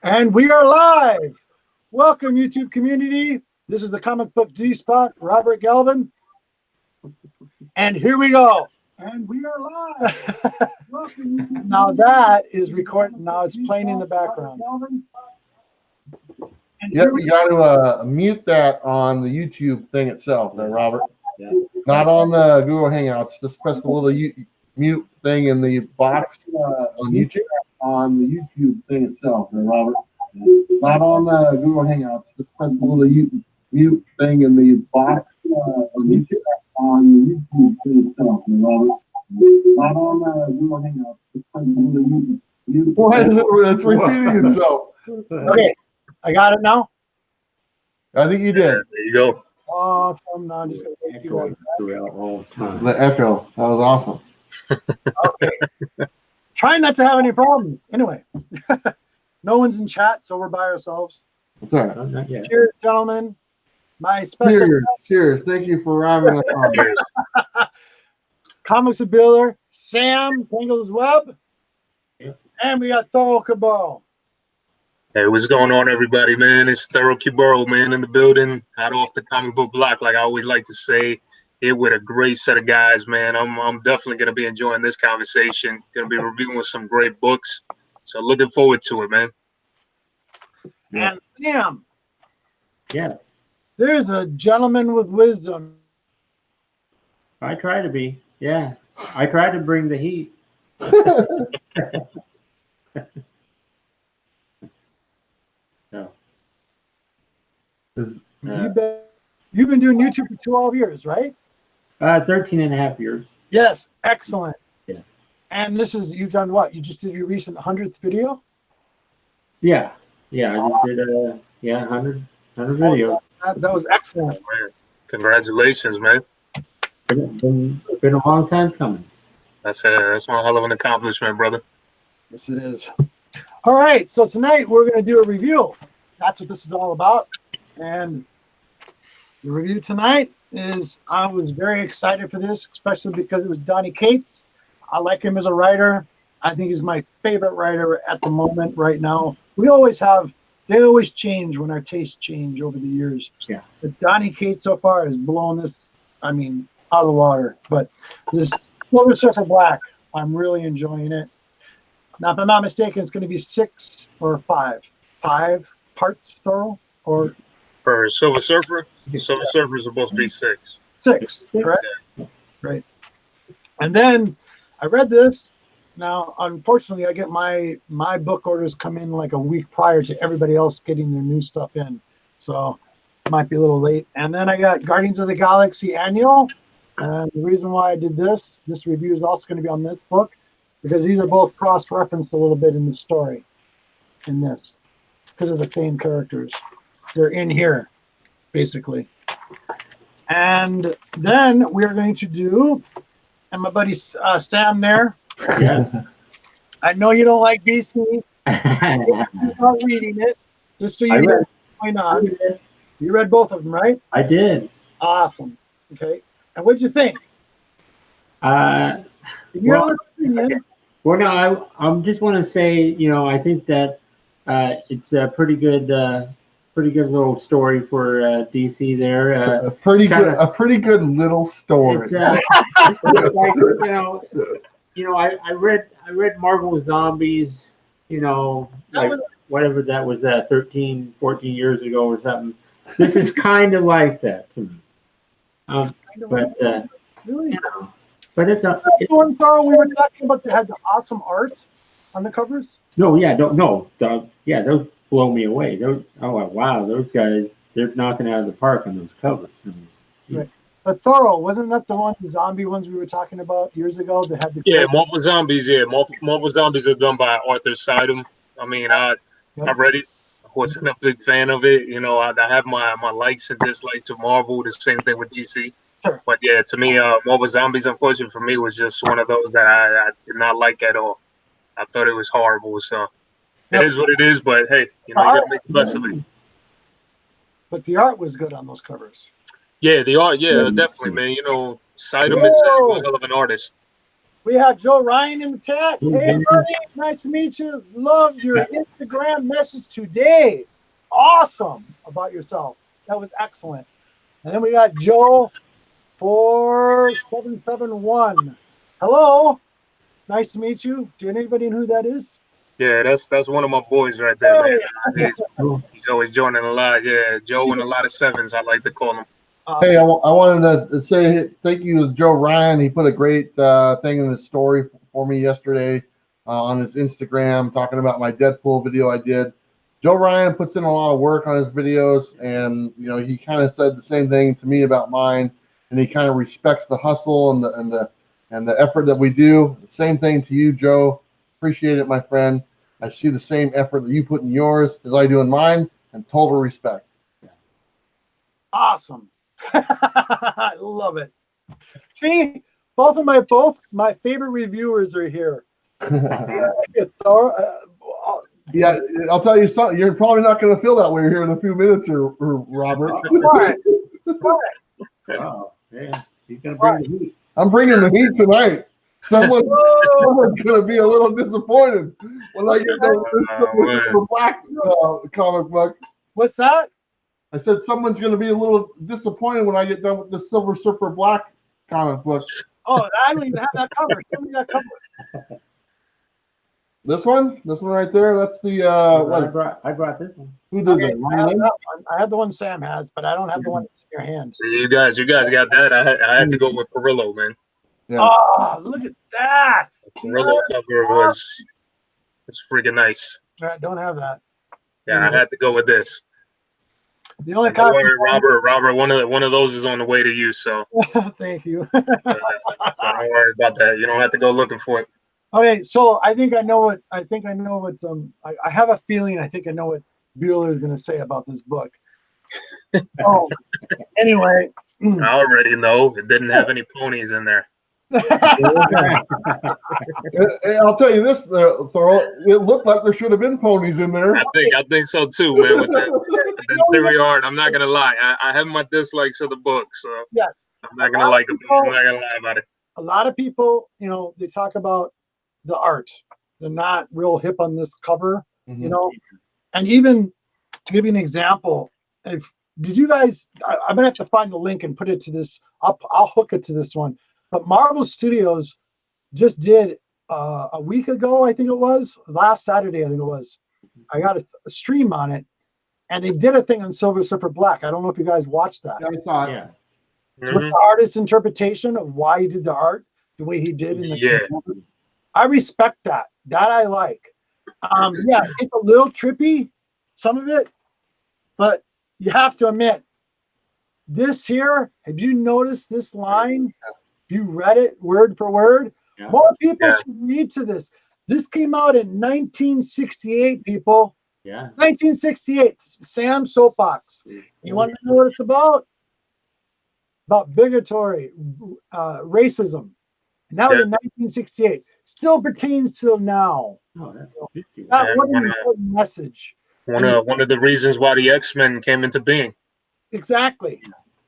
And we are live. Welcome, YouTube community. This is the Comic Book G-Spot, Robert Galvin. And here we go. And we are live. Now that is recording. Now it's playing in the background. Yep, you got to mute that on the YouTube thing itself there, Robert. Yeah. Not on the Google Hangouts. Just press the little mute thing in the box on YouTube. On the YouTube thing itself there, Robert. Not on the Google Hangouts. Just press the little mute thing in the box on YouTube. On the YouTube thing itself there, Robert. Not on the Google Hangouts. Just press the little mute. Why is it? It's repeating itself. Okay, I got it now. I think you did. There you go. Awesome. Now I'm just going to take you on. Throughout all the time. The echo. That was awesome. Okay. Trying not to have any problems. Anyway, no one's in chat, so we're by ourselves. That's all right. Not yet. Cheers, gentlemen. My special Cheers. Thank you for arriving at home. Comics of Builder, Sam Tangles Web, Yep. and we got Thorough Cabal. Hey, what's going on, everybody, man? It's Thorough Cabal, man, in the building, hot off the comic book block, like I always like to say. Here with a great set of guys, man. I'm definitely going to be enjoying this conversation. Going to be reviewing some great books. So looking forward to it, man. And Sam, Yes, there's a gentleman with wisdom. I try to be. Yeah, I try to bring the heat. So, You've been doing YouTube for 12 years, right? 13 and a half years. Yes, excellent. Yeah. And you've done what? You just did your recent 100th video? Yeah, I just did 100 videos. That was excellent. Man, congratulations, man. Been a long time coming. That's one hell of an accomplishment, brother. Yes, it is. All right, so tonight we're going to do a review. That's what this is all about. And the review tonight is, I was very excited for this, especially because it was Donny Cates. I like him as a writer. I think he's my favorite writer at the moment right now. They always change when our tastes change over the years. Yeah. But Donny Cates so far has blown this, out of the water. But this Silver Surfer Black, I'm really enjoying it. Now, if I'm not mistaken, it's going to be 6 or 5 parts total, or For Silver Surfer, Silver Surfer is supposed to be 6. 6, correct? Right. And then I read this. Now, unfortunately, I get my book orders come in like a week prior to everybody else getting their new stuff in. So it might be a little late. And then I got Guardians of the Galaxy Annual. And the reason why I did this review is also going to be on this book, because these are both cross-referenced a little bit in the story in this, because of the same characters. They're in here, basically. And then we're going to do, and my buddy Sam there. Yeah. I know you don't like DC. You're not reading it, just so you know what's going on. You read both of them, right? I did. Awesome. Okay. And what'd you think? Well, no, I just want to say, I think that it's a pretty good little story for DC there. A pretty good little story. It's like, I read Marvel Zombies, like whatever that was, 13, 14 years ago or something. This is kind of like that to me. Really? But it's we were talking about, they had the awesome art on the covers. No, those blow me away. Wow, those guys, they're knocking it out of the park on those covers. Right. But Thorough, wasn't that the zombie ones we were talking about years ago? That had the Marvel Zombies. Yeah, Marvel Zombies are done by Arthur Sidum. I read it. I wasn't a big fan of it. I have my likes and dislikes to Marvel. The same thing with DC. Sure. But yeah, to me, Marvel Zombies, unfortunately for me, was just one of those that I did not like at all. I thought it was horrible. So it is what it is. But hey, you got to make the best of it. But the art was good on those covers. Yeah, the art. Yeah, definitely, man. Sidum is a hell of an artist. We have Joe Ryan in the chat. Hey, buddy, nice to meet you. Loved your Instagram message today. Awesome about yourself. That was excellent. And then we got Joe 4771. Hello. Nice to meet you. Do anybody know who that is? Yeah, that's one of my boys right there, man. He's always joining a lot. Yeah, Joe and a lot of sevens, I like to call him. Hey, I wanted to say thank you to Joe Ryan. He put a great thing in his story for me yesterday on his Instagram, talking about my Deadpool video I did. Joe Ryan puts in a lot of work on his videos, and he kind of said the same thing to me about mine, and he kind of respects the hustle and the effort that we do. Same thing to you, Joe. Appreciate it, my friend. I see the same effort that you put in yours as I do in mine, and total respect. Awesome. I love it. See, both my favorite reviewers are here. Yeah, I'll tell you something. You're probably not going to feel that way here in a few minutes, Robert. Right. Oh, yeah. He's gonna bring the heat. I'm bringing the heat tonight. Someone's going to be a little disappointed when I get done with this Black comic book. What's that? I said someone's going to be a little disappointed when I get done with the Silver Surfer Black comic book. Oh, I don't even have that cover. Show me that cover. This one right there. That's the. I brought this one. Who did Okay, that? I have the one Sam has, but I don't have the one that's in your hand. So you guys got that. I had to go with Perillo, man. Yeah. Oh, look at that! Perillo cover was freaking nice. I don't have that. Yeah, I had to go with this. The only Don't copy. worry, Robert. One of those is on the way to you. So Thank you. so don't worry about that. You don't have to go looking for it. Okay, so I think I know what I have a feeling I think I know what Bueller is going to say about this book. So anyway, I already know it didn't have any ponies in there. I'll tell you this, Thorough. It looked like there should have been ponies in there. I think so too, man. With the interior art, I'm not gonna lie. I have my dislikes of the book, so yes, I'm not gonna like it. I'm not gonna lie about it. a lot of people, they talk about the art. They're not real hip on this cover, And even to give you an example, did you guys? I'm gonna have to find the link and put it to this. I'll hook it to this one. But Marvel Studios just did a week ago, I think it was last Saturday. I think it was. I got a stream on it, and they did a thing on Silver Surfer Black. I don't know if you guys watched that. Yeah, I saw it. Yeah. With the artist's interpretation of why he did the art the way he did. I respect that. That I like. Yeah, it's a little trippy, some of it, but you have to admit, this here, have you noticed this line? Have you read it word for word? Yeah. More people should read to this. This came out in 1968, people. Yeah. 1968, Sam Soapbox. You want to know what it's about? About bigotry, racism. And that was in 1968. Still pertains till now. Oh, what an important message. One of the reasons why the X-Men came into being. Exactly.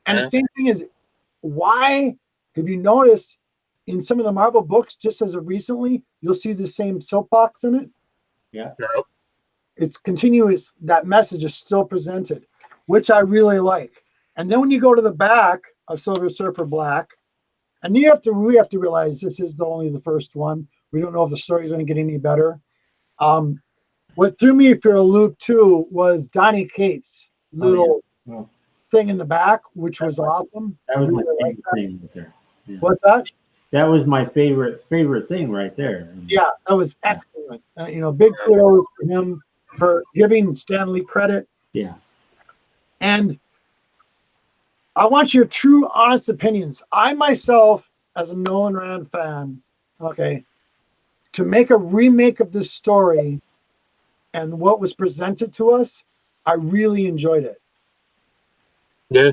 And the same thing is, why have you noticed in some of the Marvel books, just as of recently, you'll see the same soapbox in it? Yeah. No. It's continuous. That message is still presented, which I really like. And then when you go to the back of Silver Surfer Black, and we have to realize this is only the first one. We don't know if the story is going to get any better. What threw me for a loop too was Donny Cates' little thing in the back, which was awesome. That was my favorite thing right there. Yeah. What's that? That was my favorite thing right there. Yeah, that was excellent. Big kudos for him for giving Stan Lee credit. Yeah. And I want your true, honest opinions. I myself, as a Nolan Rand fan, to make a remake of this story and what was presented to us, I really enjoyed it. Yeah.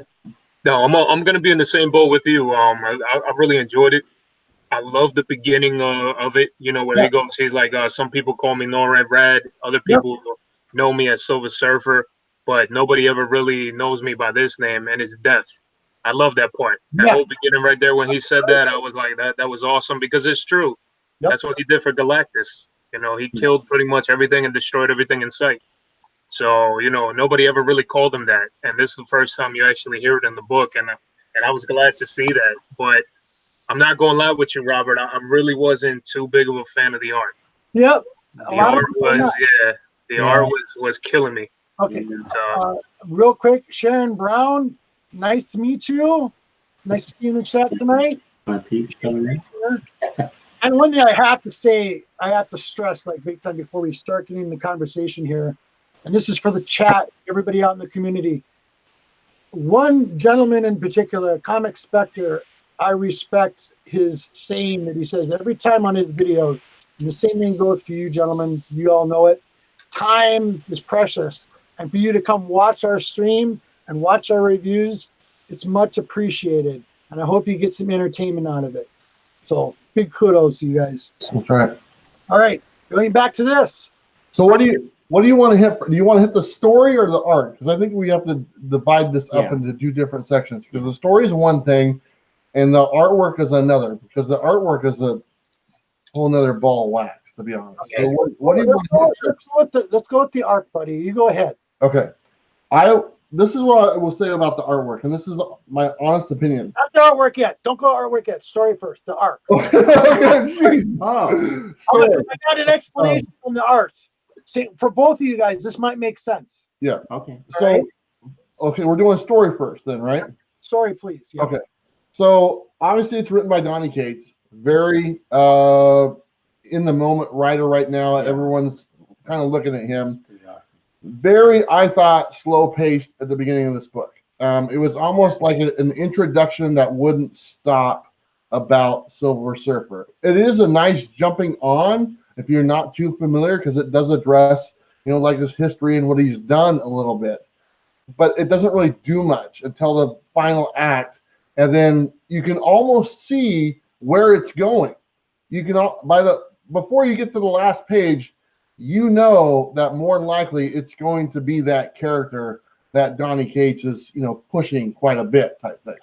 No, I'm gonna be in the same boat with you. I really enjoyed it. I love the beginning of it. Where he goes, he's like, some people call me Norad Rad, other people know me as Silver Surfer, but nobody ever really knows me by this name, and it's Death. I love that part. That whole beginning right there when he said that, I was like, that was awesome because it's true. Yep. That's what he did for Galactus. You know, he killed pretty much everything and destroyed everything in sight. So, you know, nobody ever really called him that. And this is the first time you actually hear it in the book. And I was glad to see that. But I'm not going to lie with you, Robert. I really wasn't too big of a fan of the art. Yep. The art was, art was killing me. Okay. Real quick, Sharon Brown, nice to meet you. Nice to see you in the chat tonight. And one thing I have to say, I have to stress like big time before we start getting the conversation here, and this is for the chat, everybody out in the community. One gentleman in particular, Comic Spectre, I respect his saying that he says every time on his videos, and the same thing goes for you gentlemen, you all know it, time is precious. And for you to come watch our stream and watch our reviews, it's much appreciated. And I hope you get some entertainment out of it. So big kudos to you guys. That's right. All right, going back to this. So what do you want to hit? Do you want to hit the story or the art? Because I think we have to divide this up into two different sections. Because the story is one thing, and the artwork is another. Because the artwork is a whole nother ball of wax, to be honest. Okay. So what do you want to hit? Let's go with the art, buddy. You go ahead. Okay. This is what I will say about the artwork, and this is my honest opinion. Not the artwork yet. Don't go artwork yet. Story first. The art. I got an explanation from the art. See, for both of you guys, this might make sense. Yeah. Okay. So, okay, we're doing story first, then, right? Story, please. Yeah. Okay. So obviously, it's written by Donny Cates. Very in the moment writer right now. Yeah. Everyone's kind of looking at him. Very, I thought, slow-paced at the beginning of this book. It was almost like an introduction that wouldn't stop about Silver Surfer. It is a nice jumping on if you're not too familiar, because it does address, you know, like his history and what he's done a little bit. But it doesn't really do much until the final act, and then you can almost see where it's going. You can before you get to the last page, you know that more than likely it's going to be that character that Donny Cates is, you know, pushing quite a bit type thing.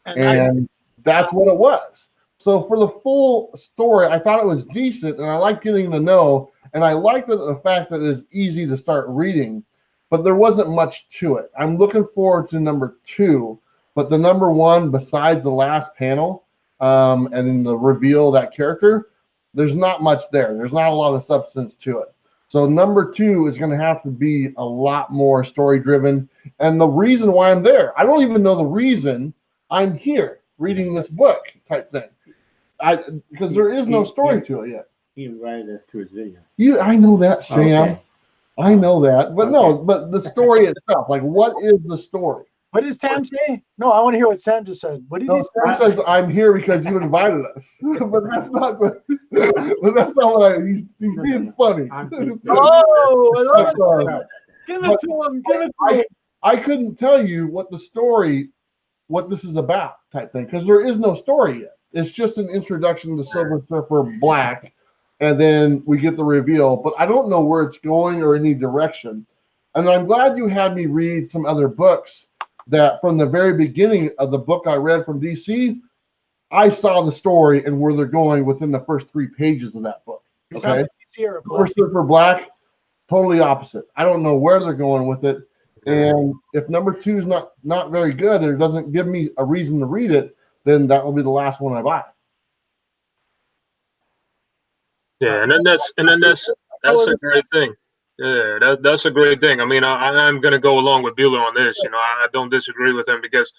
And that's what it was. So for the full story, I thought it was decent, and I like getting to know, and I liked the fact that it is easy to start reading, but there wasn't much to it. I'm looking forward to number 2, but the number 1, besides the last panel, and in the reveal of that character, there's not much there. There's not a lot of substance to it. So number 2 is going to have to be a lot more story-driven. And the reason why I'm there, I don't even know the reason I'm here reading this book type thing. Because there is no story to it yet. He invited us to his video. I know that, Sam. Okay. I know that. But no, but the story itself, like what is the story? What did Sam say? No, I want to hear what Sam just said. What did he say? Sam says, I'm here because you invited us. But that's not what he's being funny. Oh, I love it. Give it to him. Give it to him. I couldn't tell you what this is about type thing, because there is no story yet. It's just an introduction to Silver Surfer Black, and then we get the reveal, but I don't know where it's going or any direction. And I'm glad you had me read some other books that from the very beginning of the book I read from DC, I saw the story and where they're going within the first 3 pages of that book. Okay. Silver Surfer Black, totally opposite. I don't know where they're going with it. And if number 2 is not very good, or doesn't give me a reason to read it, then that will be the last one I buy. Yeah, and then that's a great thing. Yeah, that's a great thing. I mean, I'm gonna go along with Bueller on this. You know, I don't disagree with him because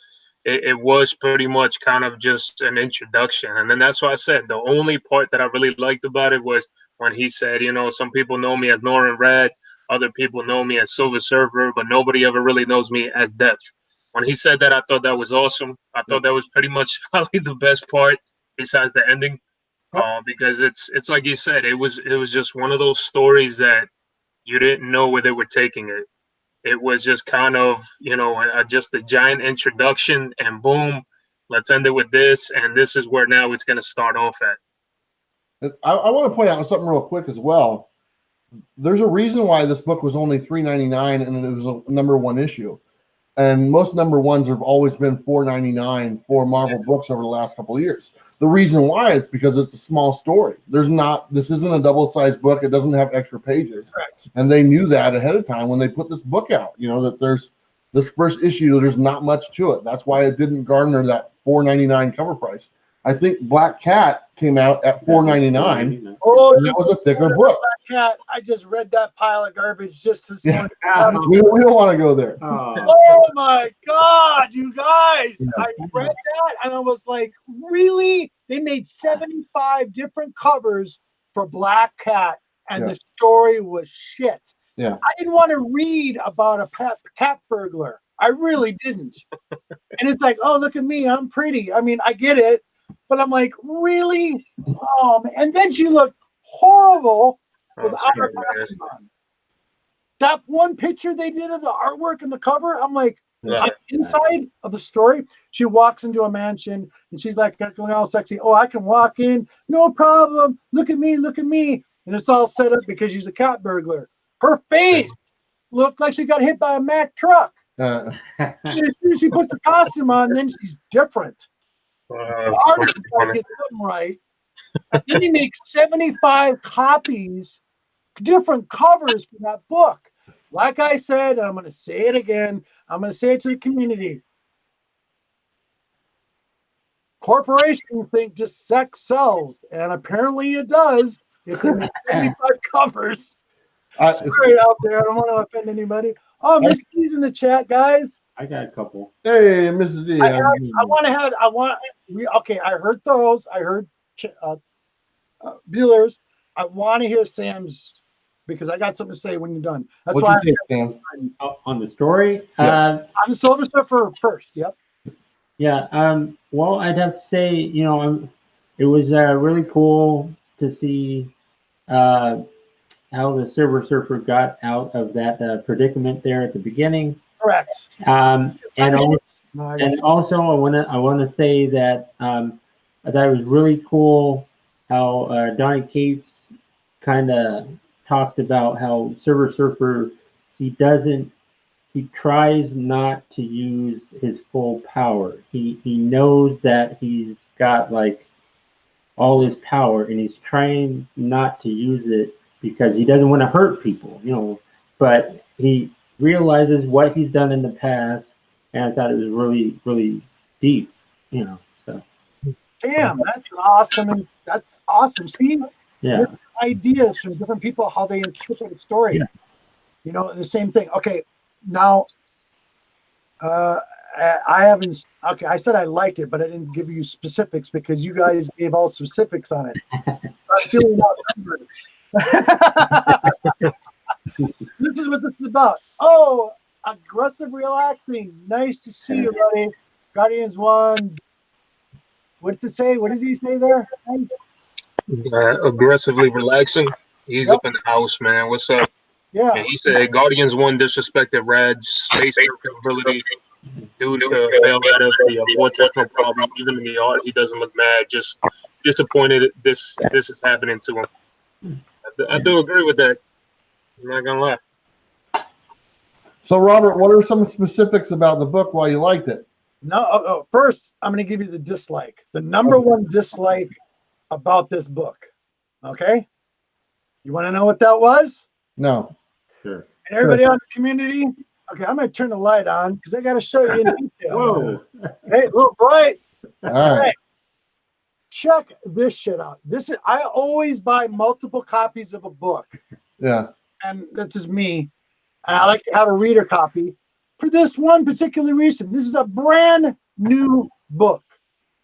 it was pretty much kind of just an introduction. And then that's why I said the only part that I really liked about it was when he said, you know, some people know me as Norrin Red, other people know me as Silver Surfer, but nobody ever really knows me as Death. When he said that, I thought that was awesome. I thought that was pretty much probably the best part besides the ending, because it's like you said, it was just one of those stories that you didn't know where they were taking it. It was just kind of, you know, just a giant introduction, and boom, let's end it with this, and this is where now it's going to start off at. I want to point out something real quick as well. There's a reason why this book was only $3.99 and it was a number 1 issue. and most number ones have always been $4.99 for Marvel books over the last couple of years. The reason why is because it's a small story. This isn't a double-sized book. It doesn't have extra pages. Correct. And they knew that ahead of time when they put this book out, that there's this first issue, there's not much to it. That's why it didn't garner that $4.99 cover price. I think Black Cat came out at $4.99. Oh, and that was a thicker book. Cat, I just read that pile of garbage just this morning. We don't want to go there. Oh my God, you guys! I read that and I was like, really? They made 75 different covers for Black Cat, and the story was shit. Yeah. I didn't want to read about a cat burglar. I really didn't. And it's like, oh, look at me, I'm pretty. I mean, I get it, but I'm like, really? And then she looked horrible without her costume on. That one picture they did of the artwork and the cover, I'm like, inside of the story, she walks into a mansion and she's like, acting all sexy. Oh, I can walk in, no problem. Look at me, look at me. And it's all set up because she's a cat burglar. Her face looked like she got hit by a Mack truck. And as soon as she puts the costume on, then she's different. The artist gets them right. And then he makes 75 copies, different covers for that book. Like I said, and I'm going to say it again, I'm going to say it to the community. Corporations think just sex sells, and apparently it does. If they make 75 covers. Sorry out there, I don't want to offend anybody. Oh, Miss D's in the chat, guys. I got a couple. Hey, Mrs. D. I heard those. I heard Bueller's. I want to hear Sam's because I got something to say when you're done. That's why you think, Sam? On the story? On the Silver Surfer first. Yep. Yeah. Well, I'd have to say, it was really cool to see how the Silver Surfer got out of that predicament there at the beginning. Correct. And also, I want to say that I thought it was really cool how Donny Cates kind of talked about how Silver Surfer he tries not to use his full power. He knows that he's got like all his power, and he's trying not to use it because he doesn't want to hurt people, but he realizes what he's done in the past, and I thought it was really, really deep, so. Damn, that's awesome. And that's awesome. See, ideas from different people, how they interpret a story. Yeah. The same thing. Okay, now, I said I liked it, but I didn't give you specifics because you guys gave all specifics on it. I'm feeling outnumbered. This is what this is about. Oh, aggressive relaxing. Nice to see you, buddy. Guardians 1. What did it say? What did he say there? Aggressively relaxing. He's up in the house, man. What's up? Yeah. And he said Guardians 1 disrespected Rad's space surfing ability due to bail out of the vortex, no problem. Even in the art, he doesn't look mad. Just disappointed this is happening to him. I do agree with that. I'm not gonna lie. So, Robert, what are some specifics about the book why you liked it? No, first, I'm going to give you the dislike. The number one dislike about this book. Okay? You want to know what that was? No. Sure. And everybody on the community? Okay, I'm going to turn the light on because I got to show you in detail. Whoa. Hey, a little bright. All right. Check this shit out. I always buy multiple copies of a book. Yeah. And that's just me. And I like to have a reader copy for this one particular reason. This is a brand new book.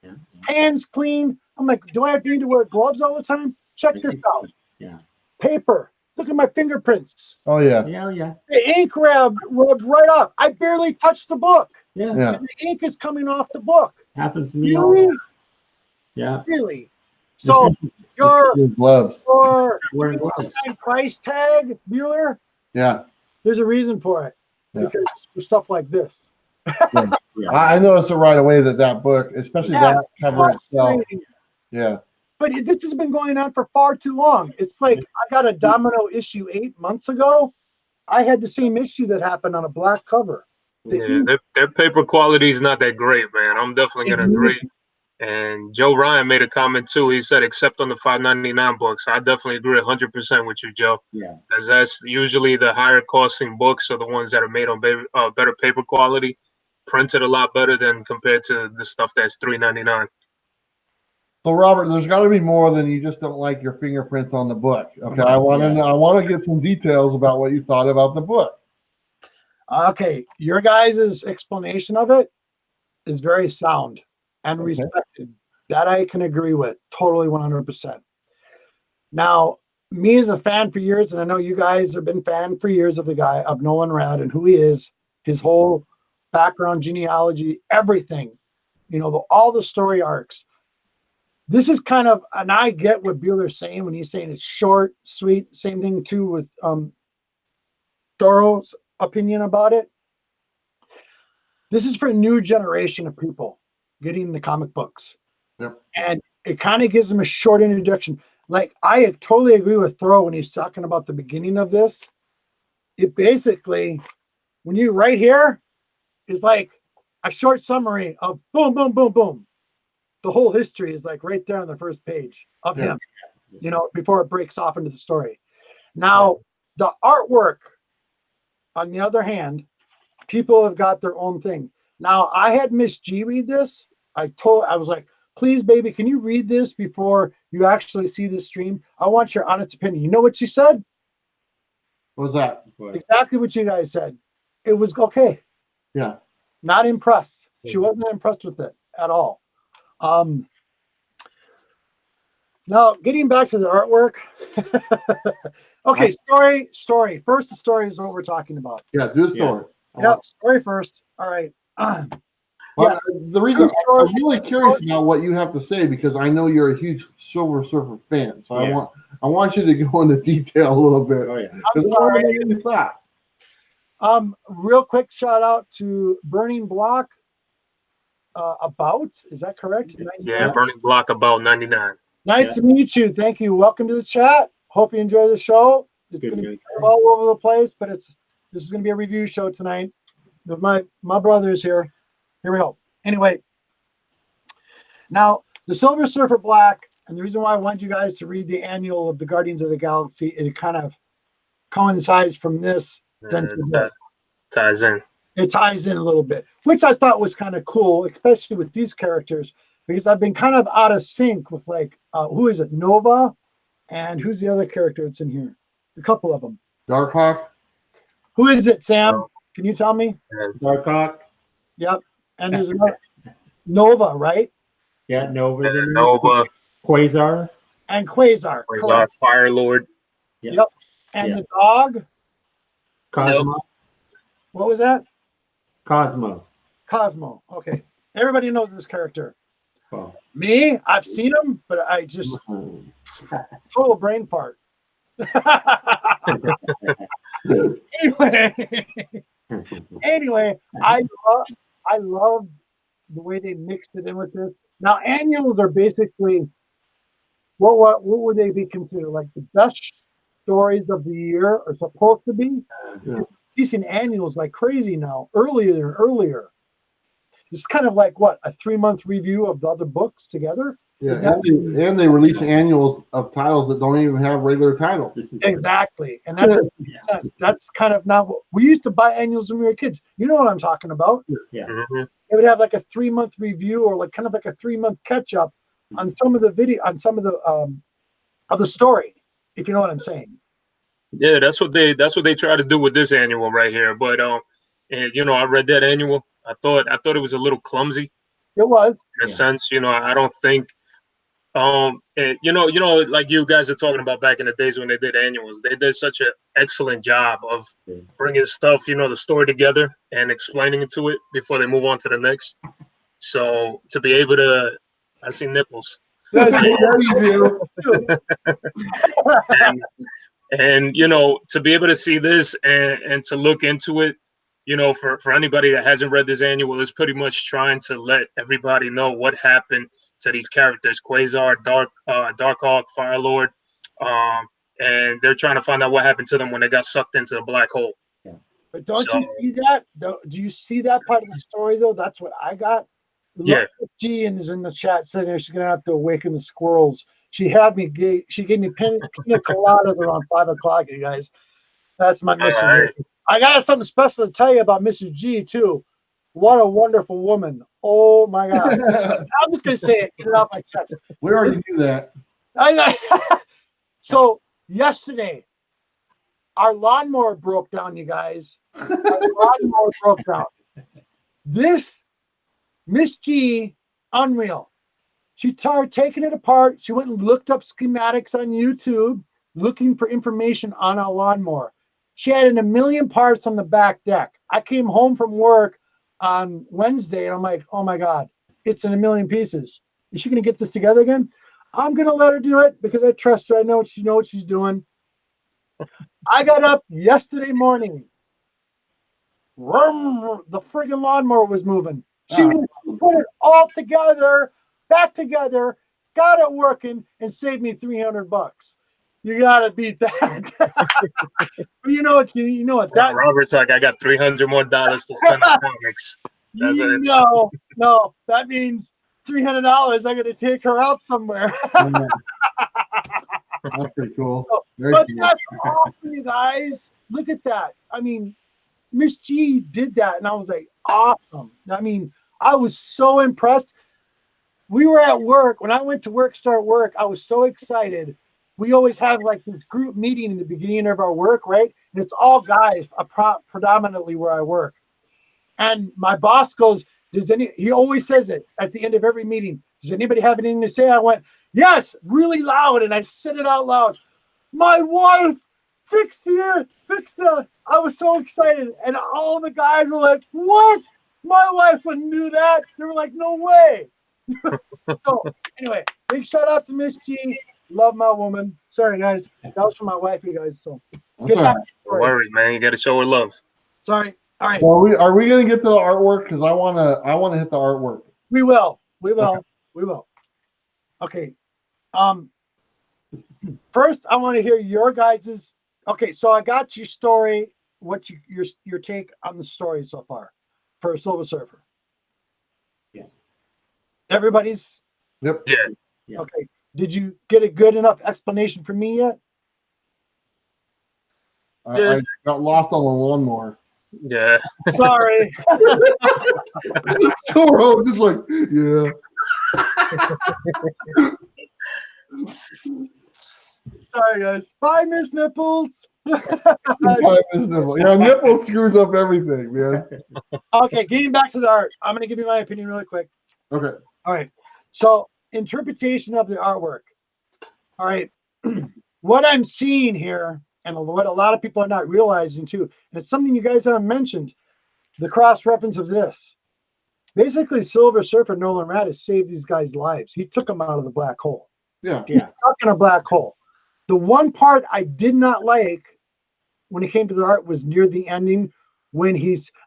Yeah. Hands clean. I'm like, do I need to wear gloves all the time? Check this out. Yeah. Paper. Look at my fingerprints. Oh, yeah. Yeah. The ink rubbed right off. I barely touched the book. Yeah. And the ink is coming off the book. Happens to me. Really? Yeah. Really? So your gloves. Wearing gloves. Price tag, Bueller, Yeah. there's a reason for it. Yeah. Because for stuff like this. Yeah. I noticed it right away that book, especially that cover itself. Yeah. But this has been going on for far too long. It's like I got a Domino issue 8 months ago. I had the same issue that happened on a black cover. Yeah, their paper quality is not that great, man. I'm definitely gonna agree. And Joe Ryan made a comment too. He said, except on the $5.99 books. I definitely agree 100% with you, Joe. Yeah. Because that's usually the higher costing books are the ones that are made on better paper quality, printed a lot better than compared to the stuff that's $3.99. So Robert, there's got to be more than you just don't like your fingerprints on the book. Okay, I want to get some details about what you thought about the book. Okay, your guys' explanation of it is very sound and respected. That I can agree with totally 100%. Now, me as a fan for years, and I know you guys have been fan for years of the guy, of Nolan Rad and who he is, his whole background, genealogy, everything, you know, all the story arcs. This is kind of, and I get what Bueller's saying when he's saying it's short, sweet. Same thing too with Thoreau's opinion about it. This is for a new generation of people getting into comic books. Yep. And it kind of gives them a short introduction. Like, I totally agree with Thoreau when he's talking about the beginning of this. It basically, when you right here, is like a short summary of boom, boom, boom, boom. The whole history is like right there on the first page of him, you know, before it breaks off into the story. Now, the artwork, on the other hand, people have got their own thing. Now, I had Miss G read this. I was like, please, baby, can you read this before you actually see the stream? I want your honest opinion. You know what she said? What was that? Exactly what you guys said. It was okay. Yeah. Not impressed. She wasn't impressed with it at all. Now, getting back to the artwork. Okay, story. First, the story is what we're talking about. Yeah, do a story. Yep, story first. All right. Well, the reason I'm really curious about what you have to say, because I know you're a huge Silver Surfer fan, so I want you to go into detail a little bit. Oh yeah. I'm sorry. What thought. Real quick shout out to Burning Block. Is that correct? Yeah, Burning Block about 99. Nice to meet you. Thank you. Welcome to the chat. Hope you enjoy the show. It's going to be all over the place, but this is going to be a review show tonight with my brothers here. Here we go. Anyway, now the Silver Surfer Black, and the reason why I want you guys to read the annual of the Guardians of the Galaxy, it kind of coincides from this. Ties in. It ties in a little bit, which I thought was kind of cool, especially with these characters, because I've been kind of out of sync with, like, who is it? Nova, and who's the other character that's in here? A couple of them. Darkhawk. Who is it, Sam? Can you tell me? Darkhawk. Yep. And there's another Nova, right? Yeah, Nova. Nova. Quasar. And Quasar. Quasar, Fire Lord. Yep. And the dog. Cosmo. What was that? Cosmo. Okay. Everybody knows this character. Oh. Me, I've seen him, but I just total brain fart. Anyway, I love the way they mixed it in with this. Now, annuals are basically what would they be considered? Like the best stories of the year are supposed to be. Yeah. Releasing annuals like crazy now, earlier. It's kind of like what, a 3-month review of the other books together. Yeah, and they release annuals of titles that don't even have regular titles. Exactly, and that's kind of not what we used to buy annuals when we were kids. You know what I'm talking about? Yeah. It would have like a 3-month review, or like kind of like a 3-month catch up on some of the of the story, if you know what I'm saying. Yeah, that's what they try to do with this annual right here. But and you know, I read that annual. I thought it was a little clumsy. It was, in a sense. You know, I don't think. You know, like you guys are talking about back in the days when they did annuals, they did such an excellent job of bringing stuff, you know, the story together and explaining it to it before they move on to the next. So to be able to, I see nipples. and you know, to be able to see this and to look into it, you know, for anybody that hasn't read this annual, is pretty much trying to let everybody know what happened to these characters: Quasar, Darkhawk, Firelord, and they're trying to find out what happened to them when they got sucked into the black hole. But don't you see that? Do you see that part of the story though? That's what I got. Yeah. G is in the chat saying she's gonna have to awaken the squirrels. She gave me pina coladas around 5 o'clock, you guys. That's my Mrs. Right. I got something special to tell you about Mrs. G too. What a wonderful woman. Oh my God. I'm just gonna say it, get it off my chest. We already knew that. So yesterday, our lawnmower broke down, you guys. Our lawnmower broke down. This Miss G, unreal. She started taking it apart. She went and looked up schematics on YouTube, looking for information on a lawnmower. She had a million parts on the back deck. I came home from work on Wednesday, and I'm like, oh my God, it's in a million pieces. Is she going to get this together again? I'm going to let her do it because I trust her. I know what she's doing. I got up yesterday morning. The friggin' lawnmower was moving. She put it all together, back together, got it working, and saved me $300. You gotta beat that. you know what that Robert's like, I got $300 more to spend on comics. No, that means $300. I gotta take her out somewhere. That's pretty cool. But that's awesome, you guys. Look at that. I mean, Miss G did that, and I was like, awesome. I mean, I was so impressed. We were at work. When I went to start work, I was so excited. We always have like this group meeting in the beginning of our work, right? And it's all guys, predominantly where I work. And my boss goes, he always says it at the end of every meeting. Does anybody have anything to say? I went, yes, really loud. And I said it out loud. My wife fixed it. I was so excited. And all the guys were like, what? My wife wouldn't do that. They were like, no way. So anyway, big shout out to Miss G. Love my woman. Sorry, guys. That was for my wife, you guys. So That's all right. Don't worry, man. You got to show her love. Sorry. All right. Well, are we going to get to the artwork? Because I want to hit the artwork. We will. Okay. We will. Okay. First, I want to hear your guys's. Okay, so I got your story. What's your take on the story so far for Silver Surfer? Yeah. Everybody's. Yep. Yeah. Okay. Did you get a good enough explanation for me yet? I got lost on the lawnmower. Yeah. Sorry. Toro just like, yeah. Sorry, guys. Bye, Miss Nipples. Yeah, nipple screws up everything, man. Okay, getting back to the art. I'm going to give you my opinion really quick. Okay. All right. So, interpretation of the artwork. All right. What I'm seeing here, and what a lot of people are not realizing too, and it's something you guys haven't mentioned, the cross-reference of this. Basically, Silver Surfer Nolan Radish saved these guys' lives. He took them out of the black hole. Yeah. He's stuck in a black hole. The one part I did not like when it came to the art was near the ending when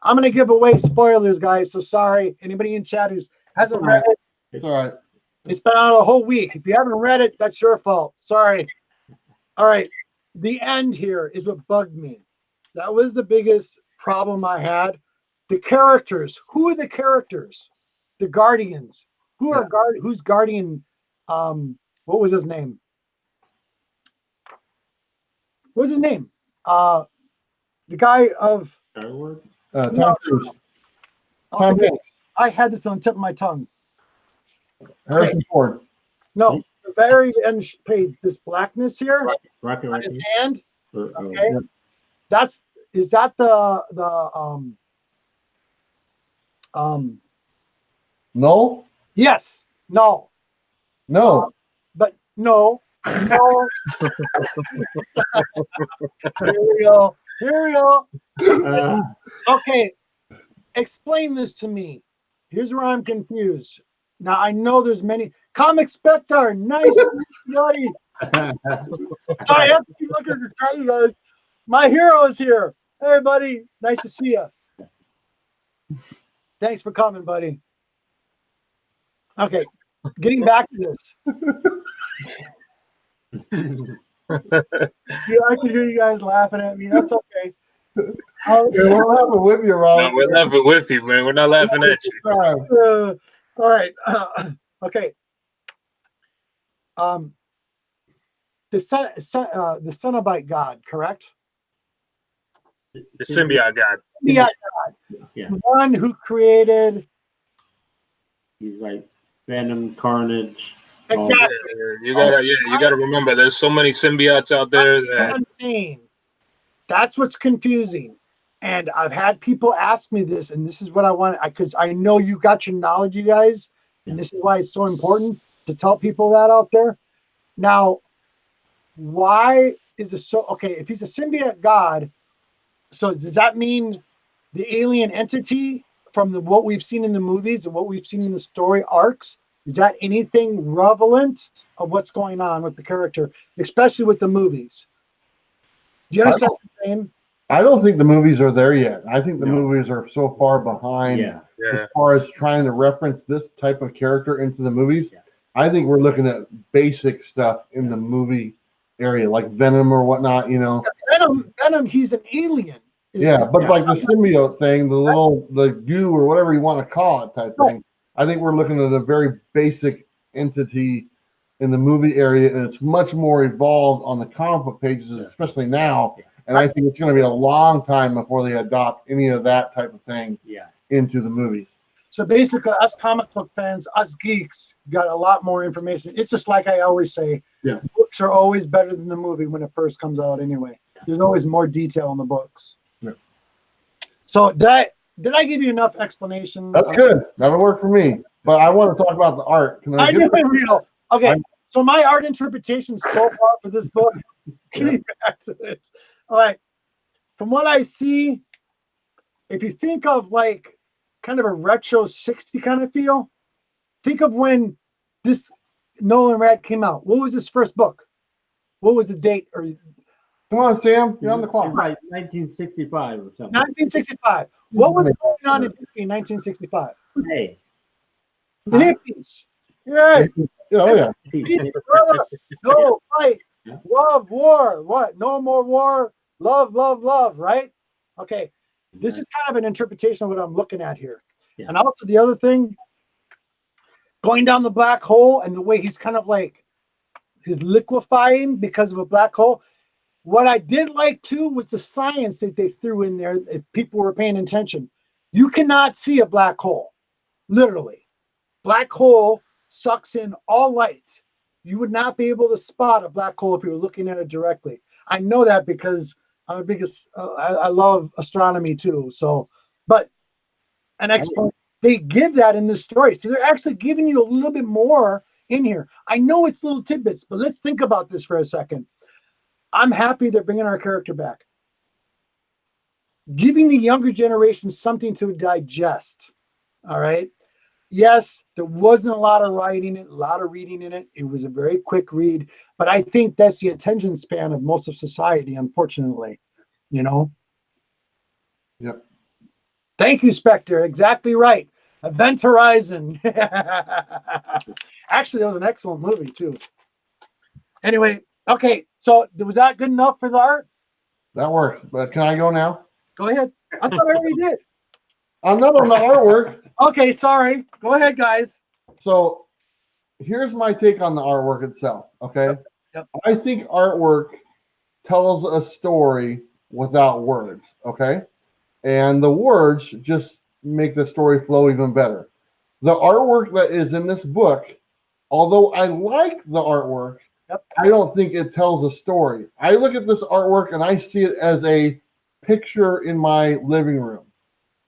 I'm going to give away spoilers, guys, so sorry. Anybody in chat who hasn't read it, It's all right. it's been out a whole week. If you haven't read it, that's your fault. Sorry. All right. The end here is what bugged me. That was the biggest problem I had. The characters. Who are the characters? The Guardians. Who's Guardian? What was his name? What was his name? The guy of Tom Cruise. Tom okay. Hanks. I had this on the tip of my tongue. Harrison Ford. No, the very end page, this blackness here Rocket on his Raccoon. hand. Okay. Okay. Is that the No. yes. No. But no. No. Here we go. Okay. Explain this to me. Here's where I'm confused. Now I know there's many. Comic Spectre, nice to meet you, buddy. I have to keep looking to try you guys. My hero is here. Hey, buddy. Nice to see you. Thanks for coming, buddy. Okay. Getting back to this. Yeah, I can hear you guys laughing at me. That's okay. We're laughing with you, No, Robert. we're laughing with you, man. We're not laughing at you. All right. Okay. The Cenobite God, correct? The symbiote god. Yeah. Yeah. The one who created. He's like Venom, Carnage. Exactly. You gotta remember. There's so many symbiotes out there that. I'm saying. That's what's confusing. And I've had people ask me this, and this is what I want, because I know you got your knowledge, you guys, and this is why it's so important to tell people that out there. Now, why is it so? Okay, if he's a symbiote god, so does that mean the alien entity from what we've seen in the movies and what we've seen in the story arcs? Is that anything relevant of what's going on with the character, especially with the movies? Do you understand what I'm saying? I don't think the movies are there yet. I think the movies are so far behind as far as trying to reference this type of character into the movies. Yeah. I think we're looking at basic stuff in the movie area, like Venom or whatnot, you know. Venom, he's an alien. But like the symbiote thing, the goo or whatever you want to call it type thing, I think we're looking at a very basic entity in the movie area, and it's much more evolved on the comic book pages, especially now. And I think it's going to be a long time before they adopt any of that type of thing into the movies. So basically, us comic book fans, us geeks, got a lot more information. It's just like I always say, books are always better than the movie when it first comes out anyway. There's always more detail in the books. Yeah. So did I give you enough explanation? That's good. That'll work for me. But I want to talk about the art. Can I know real. Okay, so my art interpretation so far for this book, getting back to this. All right, from what I see, if you think of like kind of a retro 60 kind of feel, think of when this Nolan Rat came out. What was his first book? What was the date? Or come on, Sam, you're on the clock. Right, 1965 or something. 1965. What was going on in history in 1965? Hey. The hippies. Yeah. No fight. Love, war. What? No more war. Love, love, love. Right? Okay. This is kind of an interpretation of what I'm looking at here. Yeah. And also the other thing, going down the black hole and the way he's kind of like, he's liquefying because of a black hole. What I did like too was the science that they threw in there. If people were paying attention, you cannot see a black hole. Literally. Black hole sucks in all light. You would not be able to spot a black hole if you were looking at it directly. I know that because I'm a biggest. I love astronomy too. So, but an expert, they give that in this story. So they're actually giving you a little bit more in here. I know it's little tidbits, but let's think about this for a second. I'm happy they're bringing our character back, giving the younger generation something to digest. All right. Yes, there wasn't a lot of writing, a lot of reading in it. It was a very quick read, but I think that's the attention span of most of society, unfortunately, you know? Yep. Thank you, Spectre. Exactly right. Event Horizon. Actually, that was an excellent movie, too. Anyway, okay, so was that good enough for the art? That works, but can I go now? Go ahead. I thought I already did. I'm not on the artwork. Okay, sorry. Go ahead, guys. So here's my take on the artwork itself, okay? Yep. I think artwork tells a story without words, okay? And the words just make the story flow even better. The artwork that is in this book, although I like the artwork, I don't think it tells a story. I look at this artwork and I see it as a picture in my living room.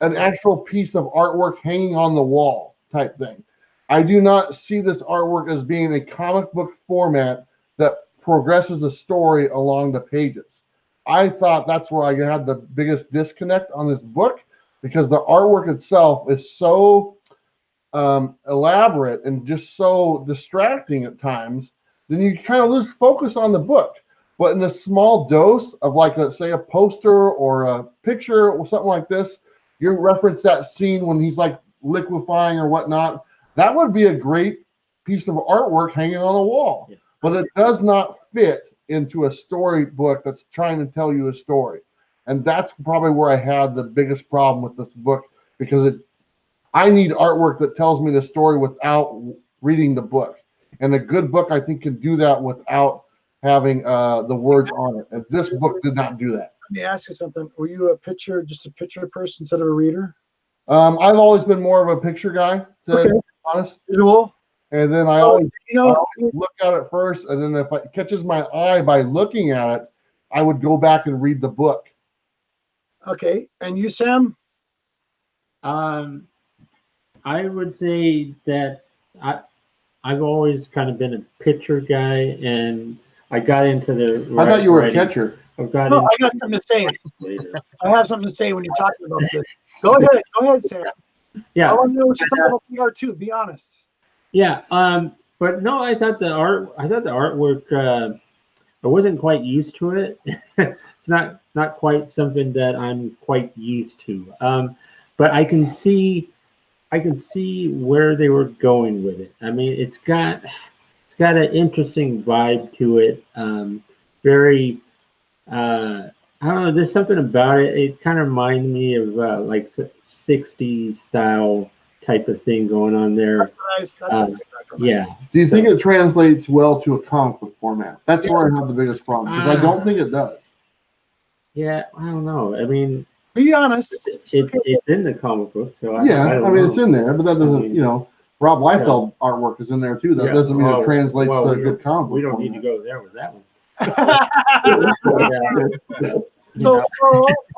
An actual piece of artwork hanging on the wall type thing. I do not see this artwork as being a comic book format that progresses a story along the pages. I thought that's where I had the biggest disconnect on this book, because the artwork itself is so elaborate and just so distracting at times, then you kind of lose focus on the book. But in a small dose of, like, let's say a poster or a picture or something like this, you reference that scene when he's like liquefying or whatnot, that would be a great piece of artwork hanging on a wall. But it does not fit into a storybook that's trying to tell you a story. And that's probably where I had the biggest problem with this book, because I need artwork that tells me the story without reading the book. And a good book, I think, can do that without having the words on it. And this book did not do that. Let me ask you something. Were you just a picture person instead of a reader? I've always been more of a picture guy, to be honest. Visual. And then I always look at it first, and then if it catches my eye by looking at it, I would go back and read the book. Okay. And you, Sam? I would say that I've always kind of been a picture guy, and I got into the. I thought you were a catcher. I got something to say. I have something to say when you're talking about this. Go ahead, Sam. Yeah. I want to know what you think about PR too. Be honest. Yeah. But no, I thought the artwork. I wasn't quite used to it. It's not quite something that I'm quite used to. But I can see where they were going with it. I mean, it's got an interesting vibe to it. Very. I don't know. There's something about it. It kind of reminds me of like 60s style type of thing going on there. Yeah. Do you think it translates well to a comic book format? That's where I have the biggest problem, because I don't think it does. Yeah, I don't know. I mean, be honest. It's in the comic book, so I mean, know. it's in there, but that doesn't, Rob Liefeld artwork is in there too. That doesn't mean it translates to a good comic book. We don't need to go there with that one. So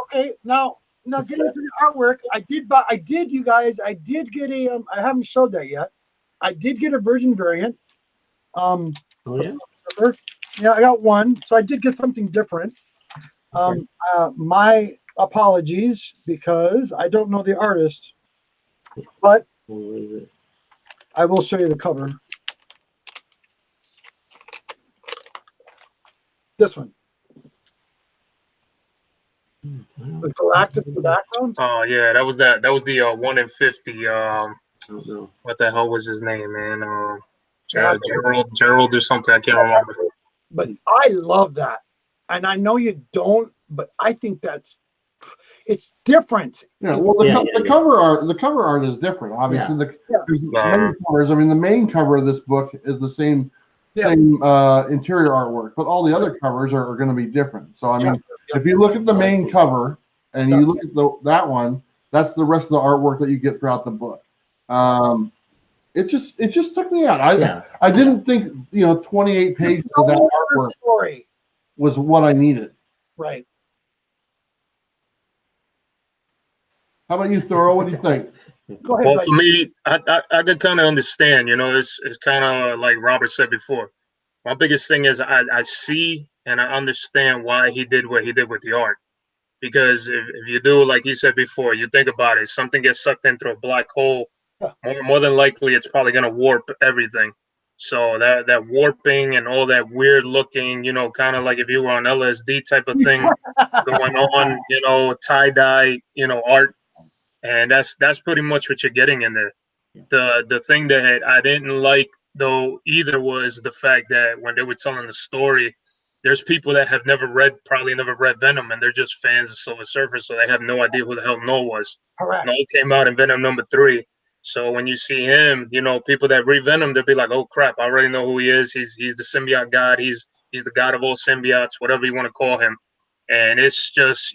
okay, now getting into the artwork, I did get a I haven't showed that yet. I did get a version variant. Oh yeah. Yeah, I got one, so I did get something different. My apologies, because I don't know the artist, but I will show you the cover. This one. The Galactus in the background. Oh yeah, that was the 1 in 50. What the hell was his name, man? Gerald or something. I can't remember. But I love that, and I know you don't, but I think it's different. Yeah, well, the cover art is different. Obviously, main covers. I mean, the main cover of this book is the same interior artwork, but all the other covers are going to be different. So I mean, if you look at the main cover and you look at that one, that's the rest of the artwork that you get throughout the book. It just took me out. I didn't think 28 pages of that artwork story was what I needed. Right. How about you, Thorough? What do you think? Go ahead. Well, for me, I could kind of understand. It's kind of like Robert said before. My biggest thing is I see and I understand why he did what he did with the art. Because if you do, like he said before, you think about it, something gets sucked in through a black hole, more than likely it's probably going to warp everything. So that warping and all that weird looking, kind of like if you were on LSD type of thing going on, tie-dye, art. And that's pretty much what you're getting in there. The thing that I didn't like though either was the fact that when they were telling the story, there's people that have probably never read Venom, and they're just fans of Silver Surfer, so they have no idea who the hell Null was. Correct. Null came out in Venom #3. So when you see him, people that read Venom, they'll be like, "Oh crap, I already know who he is. He's the symbiote god. He's the god of all symbiotes, whatever you want to call him." And it's just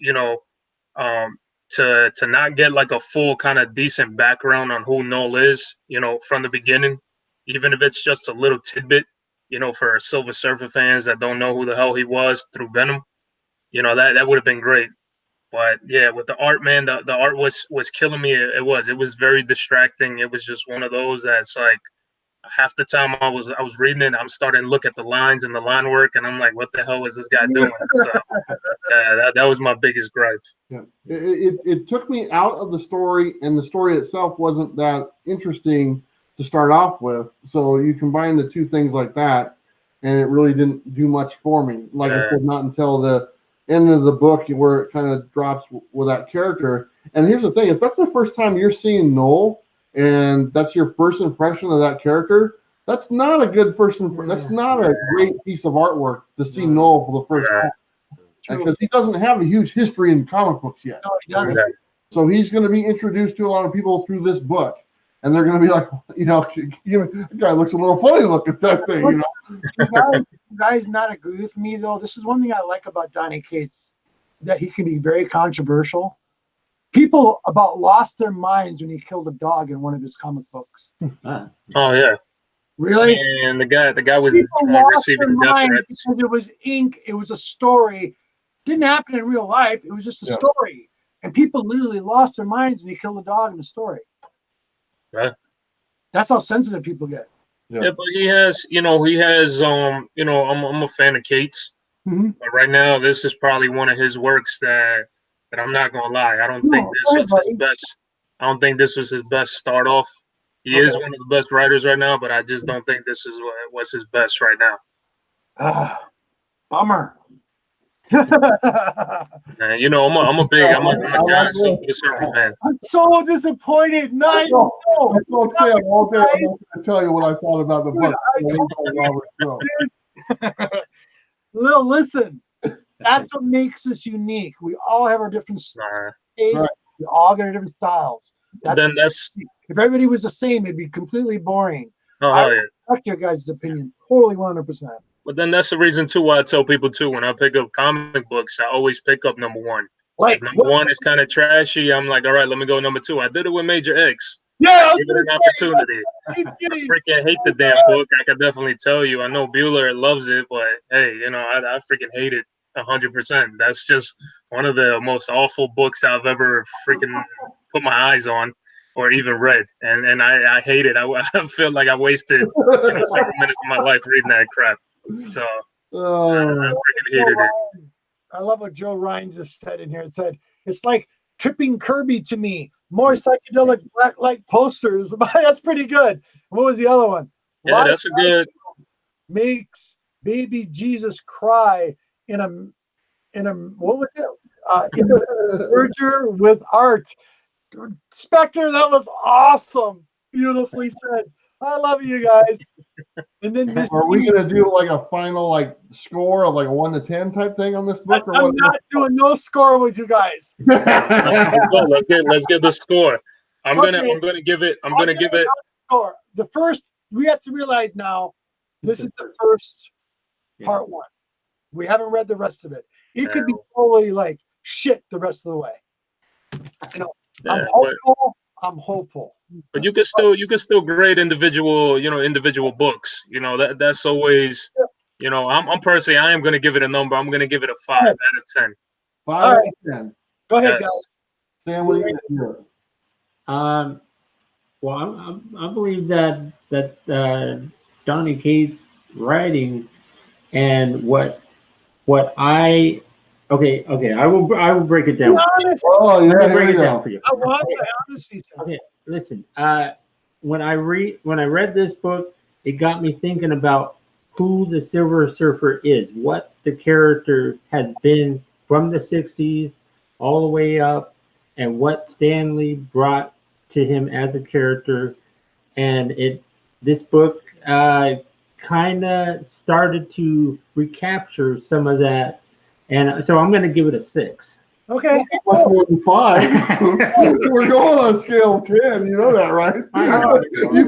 to not get like a full kind of decent background on who Null is, from the beginning, even if it's just a little tidbit, for Silver Surfer fans that don't know who the hell he was through Venom, that would have been great. But yeah, with the art, man, the art was killing me. It was very distracting. It was just one of those that's like half the time I was reading it, I'm starting to look at the lines and the line work, and I'm like, what the hell is this guy doing? So that was my biggest gripe. Yeah, it took me out of the story, and the story itself wasn't that interesting to start off with. So you combine the two things like that, and it really didn't do much for me. Like I said, not until the end of the book where it kind of drops with that character. And here's the thing: if that's the first time you're seeing Null, and that's your first impression of that character, that's not a good first impression. That's not a great piece of artwork to see Null for the first time. because he doesn't have a huge history in comic books yet. No, he doesn't. Okay. So he's going to be introduced to a lot of people through this book, and they're going to be like, the guy looks a little funny. Look at that thing, You guys not agree with me though? This is one thing I like about Donny Cates, that he can be very controversial. People about lost their minds when he killed a dog in one of his comic books. Oh yeah. Really? And the guy was People lost receiving their death minds threats. because it was ink. It was a story. Didn't happen in real life. It was just a story. And people literally lost their minds when he killed a dog in a story. Right. That's how sensitive people get. Yeah, but he has, I'm a fan of Cates. Mm-hmm. But right now, this is probably one of his works that I'm not gonna lie. I don't think this was his best. I don't think this was his best start off. He is one of the best writers right now, but I just don't think this is what's his best right now. Bummer. And, I'm a SURFER fan. I'm so disappointed. I won't say I'm all day. I'm not going to tell you what I thought about the book. Listen, that's what makes us unique. We all have our different tastes. Right. We all got our different styles. That's if everybody was the same, it'd be completely boring. I respect your guys' opinion, totally 100%. But then that's the reason too why I tell people too, when I pick up comic books, I always pick up number one. If number one is kind of trashy, I'm like, all right, let me go number two. I did it with Major X. Yeah, give it an opportunity. I freaking hate the damn book. I can definitely tell you. I know Bueller loves it, but hey, I freaking hate it 100%. That's just one of the most awful books I've ever freaking put my eyes on or even read, and I hate it. I feel like I wasted several minutes of my life reading that crap. So I freaking hated it. I love what Joe Ryan just said in here. It said, it's like tripping Kirby to me. More psychedelic black light posters. That's pretty good. What was the other one? Yeah, that's a good. Makes baby Jesus cry in a what was it? In a merger with art. Spectre, that was awesome. Beautifully said. I love you guys. And then are we going to do like a final score of a 1 to 10 type thing on this book? Or I'm not doing no score with you guys. Let's get the score. I'm gonna give it. Score. The first, we have to realize now, this is the first part one. We haven't read the rest of it. It could be totally shit the rest of the way. I'm hopeful. I'm hopeful. But you can still grade individual books. That's always, I'm personally, I am going to give it a number. I'm going to give it a 5 out of 10. 5 out of 10. Go ahead, guys. Sam, what do you hear? Well, I believe that Donny Cates' writing and what I will break it down. Oh, yeah, break it down for you. I want the honesty. Okay, listen. When I read this book, it got me thinking about who the Silver Surfer is, what the character has been from the '60s all the way up, and what Stan Lee brought to him as a character. And this book kind of started to recapture some of that. And so I'm going to give it a 6. Okay. Much more than 5. We're going on a scale of 10. You know that, right? You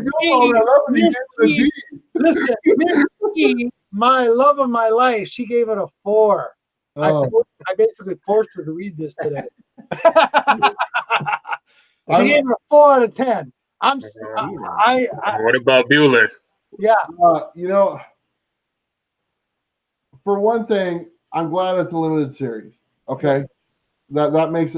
built all that up and you gave it a D. Listen, Miss E, my love of my life, she gave it a 4. Oh. I basically forced her to read this today. She gave it a 4 out of 10. What about Bueller? Yeah. For one thing, I'm glad it's a limited series. Okay, that makes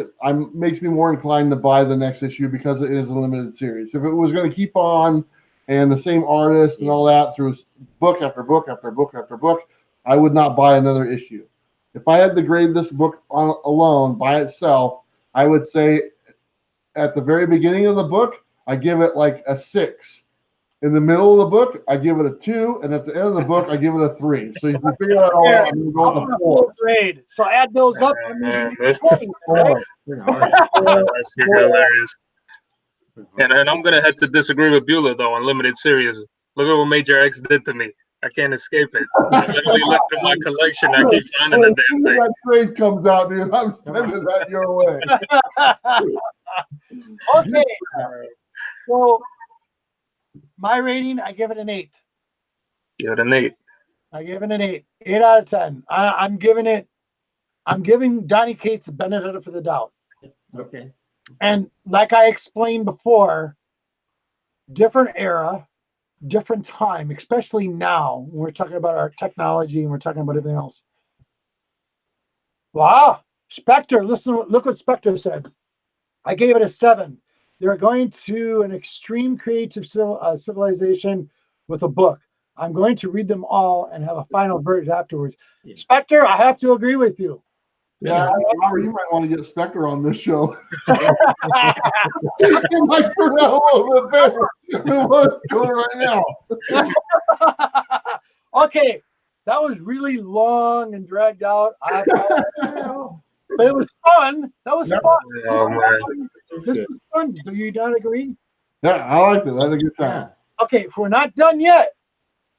me more inclined to buy the next issue because it is a limited series. If it was going to keep on and the same artist and all that through book after book after book after book, I would not buy another issue. If I had to grade this book alone by itself, I would say at the very beginning of the book, I give it a 6. In the middle of the book, I give it a 2, and at the end of the book, I give it a 3. So you can figure that all out. I'm going to go with a 4. Grade. So add those up. That's hilarious. And I'm gonna have to disagree with Bueller though on limited series. Look at what Major X did to me. I can't escape it. I literally look through my collection. I keep finding the As damn soon as thing. that trade comes out, dude, I'm sending that your way. Okay. So my rating, I give it an 8. Give it an 8. I give it an 8. 8 out of 10. I'm giving Donnie Cates the benefit of the doubt. Okay. And like I explained before, different era, different time, especially now when we're talking about our technology and we're talking about everything else. Wow. Spectre, look what Spectre said. I gave it a 7. They're going to an extreme creative civilization with a book. I'm going to read them all and have a final verdict afterwards. Yeah. Spectre, I have to agree with you. Yeah, Robert, you might want to get Spectre on this show. It might turn out a little bit better than what's going right now. Okay, that was really long and dragged out. But it was fun. That was Yeah. fun. Oh, man. This was fun. Do you not agree? Yeah, I liked it. I had a good time. Okay, if we're not done yet,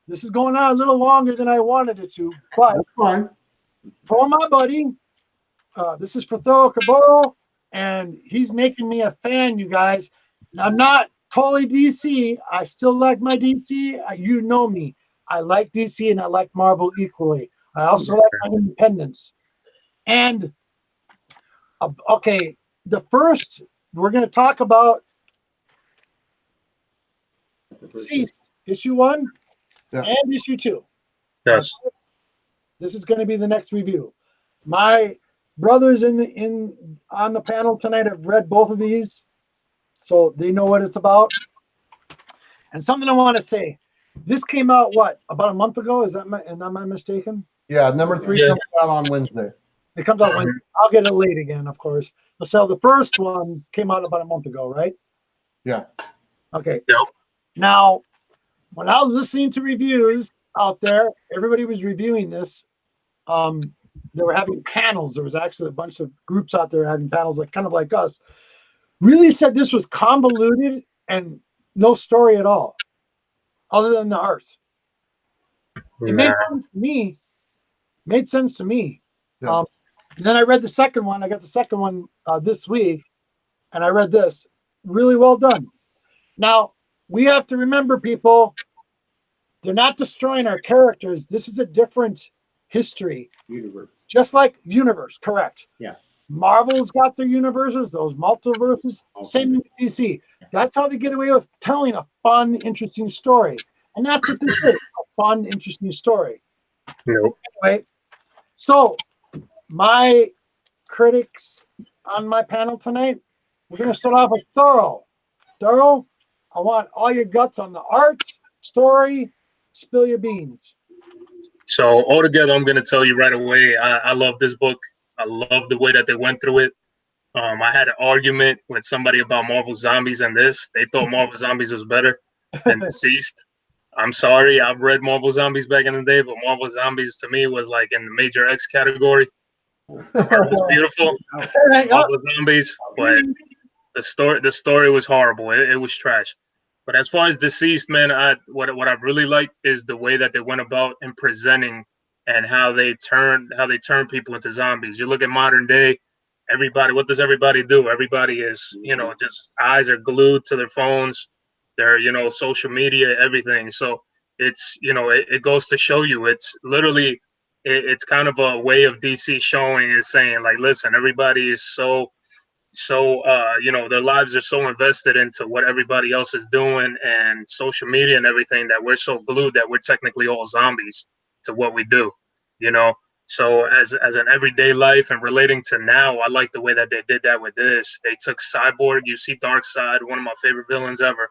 this is going on a little longer than I wanted it to. But That's fine. for my buddy, this is for Thorough Caboro, and he's making me a fan, you guys. I'm not totally DC. I still like my DC. You know me. I like DC and I like Marvel equally. I also like my independence. And okay, the first we're going to talk about Ceased, issue 1 and issue 2. Yes. This is going to be the next review. My brothers on the panel tonight have read both of these, so they know what it's about. And something I want to say: this came out about a month ago? Am I mistaken? Yeah, number 3 comes out on Wednesday. It comes out Wednesday. I'll get it late again, of course. So the first one came out about a month ago, right? Yeah. Okay. Yep. Now, when I was listening to reviews out there, everybody was reviewing this. They were having panels. There was actually a bunch of groups out there having panels, kind of like us. Really said this was convoluted and no story at all, other than the art. It made sense to me. Made sense to me. Yeah. And then I read the second one. I got the second one this week, and I read this. Really well done. Now, we have to remember, people, they're not destroying our characters. This is a different history. Universe. Just like universe, correct. Yeah. Marvel's got their universes, those multiverses. Okay. Same with DC. That's how they get away with telling a fun, interesting story. And that's what this is, a fun, interesting story. Nope. Anyway, so my critics on my panel tonight, we're going to start off with Thorough. Thorough, I want all your guts on the art, story, spill your beans. So altogether, I'm going to tell you right away, I love this book. I love the way that they went through it. I had an argument with somebody about Marvel Zombies and this. They thought Marvel Zombies was better than Deceased. I'm sorry, I've read Marvel Zombies back in the day, but Marvel Zombies to me was like in the Major X category. The art was beautiful, Marvel Zombies, but the story was horrible. It was trash. But as far as Deceased, man, what I really liked is the way that they went about in presenting and how they turn people into zombies. You look at modern day, everybody. What does everybody do? Everybody is, just eyes are glued to their phones. Their, social media, everything. So it's, it goes to show you. It's literally, it's kind of a way of DC showing and saying, like, listen, everybody is so their lives are so invested into what everybody else is doing and social media and everything that we're so glued that we're technically all zombies to what we do, so as an everyday life and relating to now, I like the way that they did that with this. They took Cyborg. You see Darkseid, one of my favorite villains ever,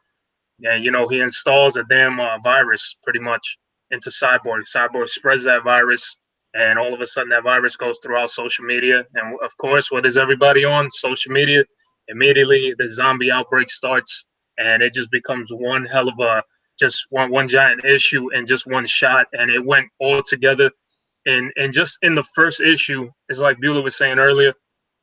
and he installs a damn virus pretty much into Cyborg. Cyborg spreads that virus, and all of a sudden that virus goes throughout social media. And of course, what is everybody on social media? Immediately the zombie outbreak starts, and it just becomes one hell of a just one giant issue and just one shot. And it went all together. And just in the first issue, it's like Beulah was saying earlier,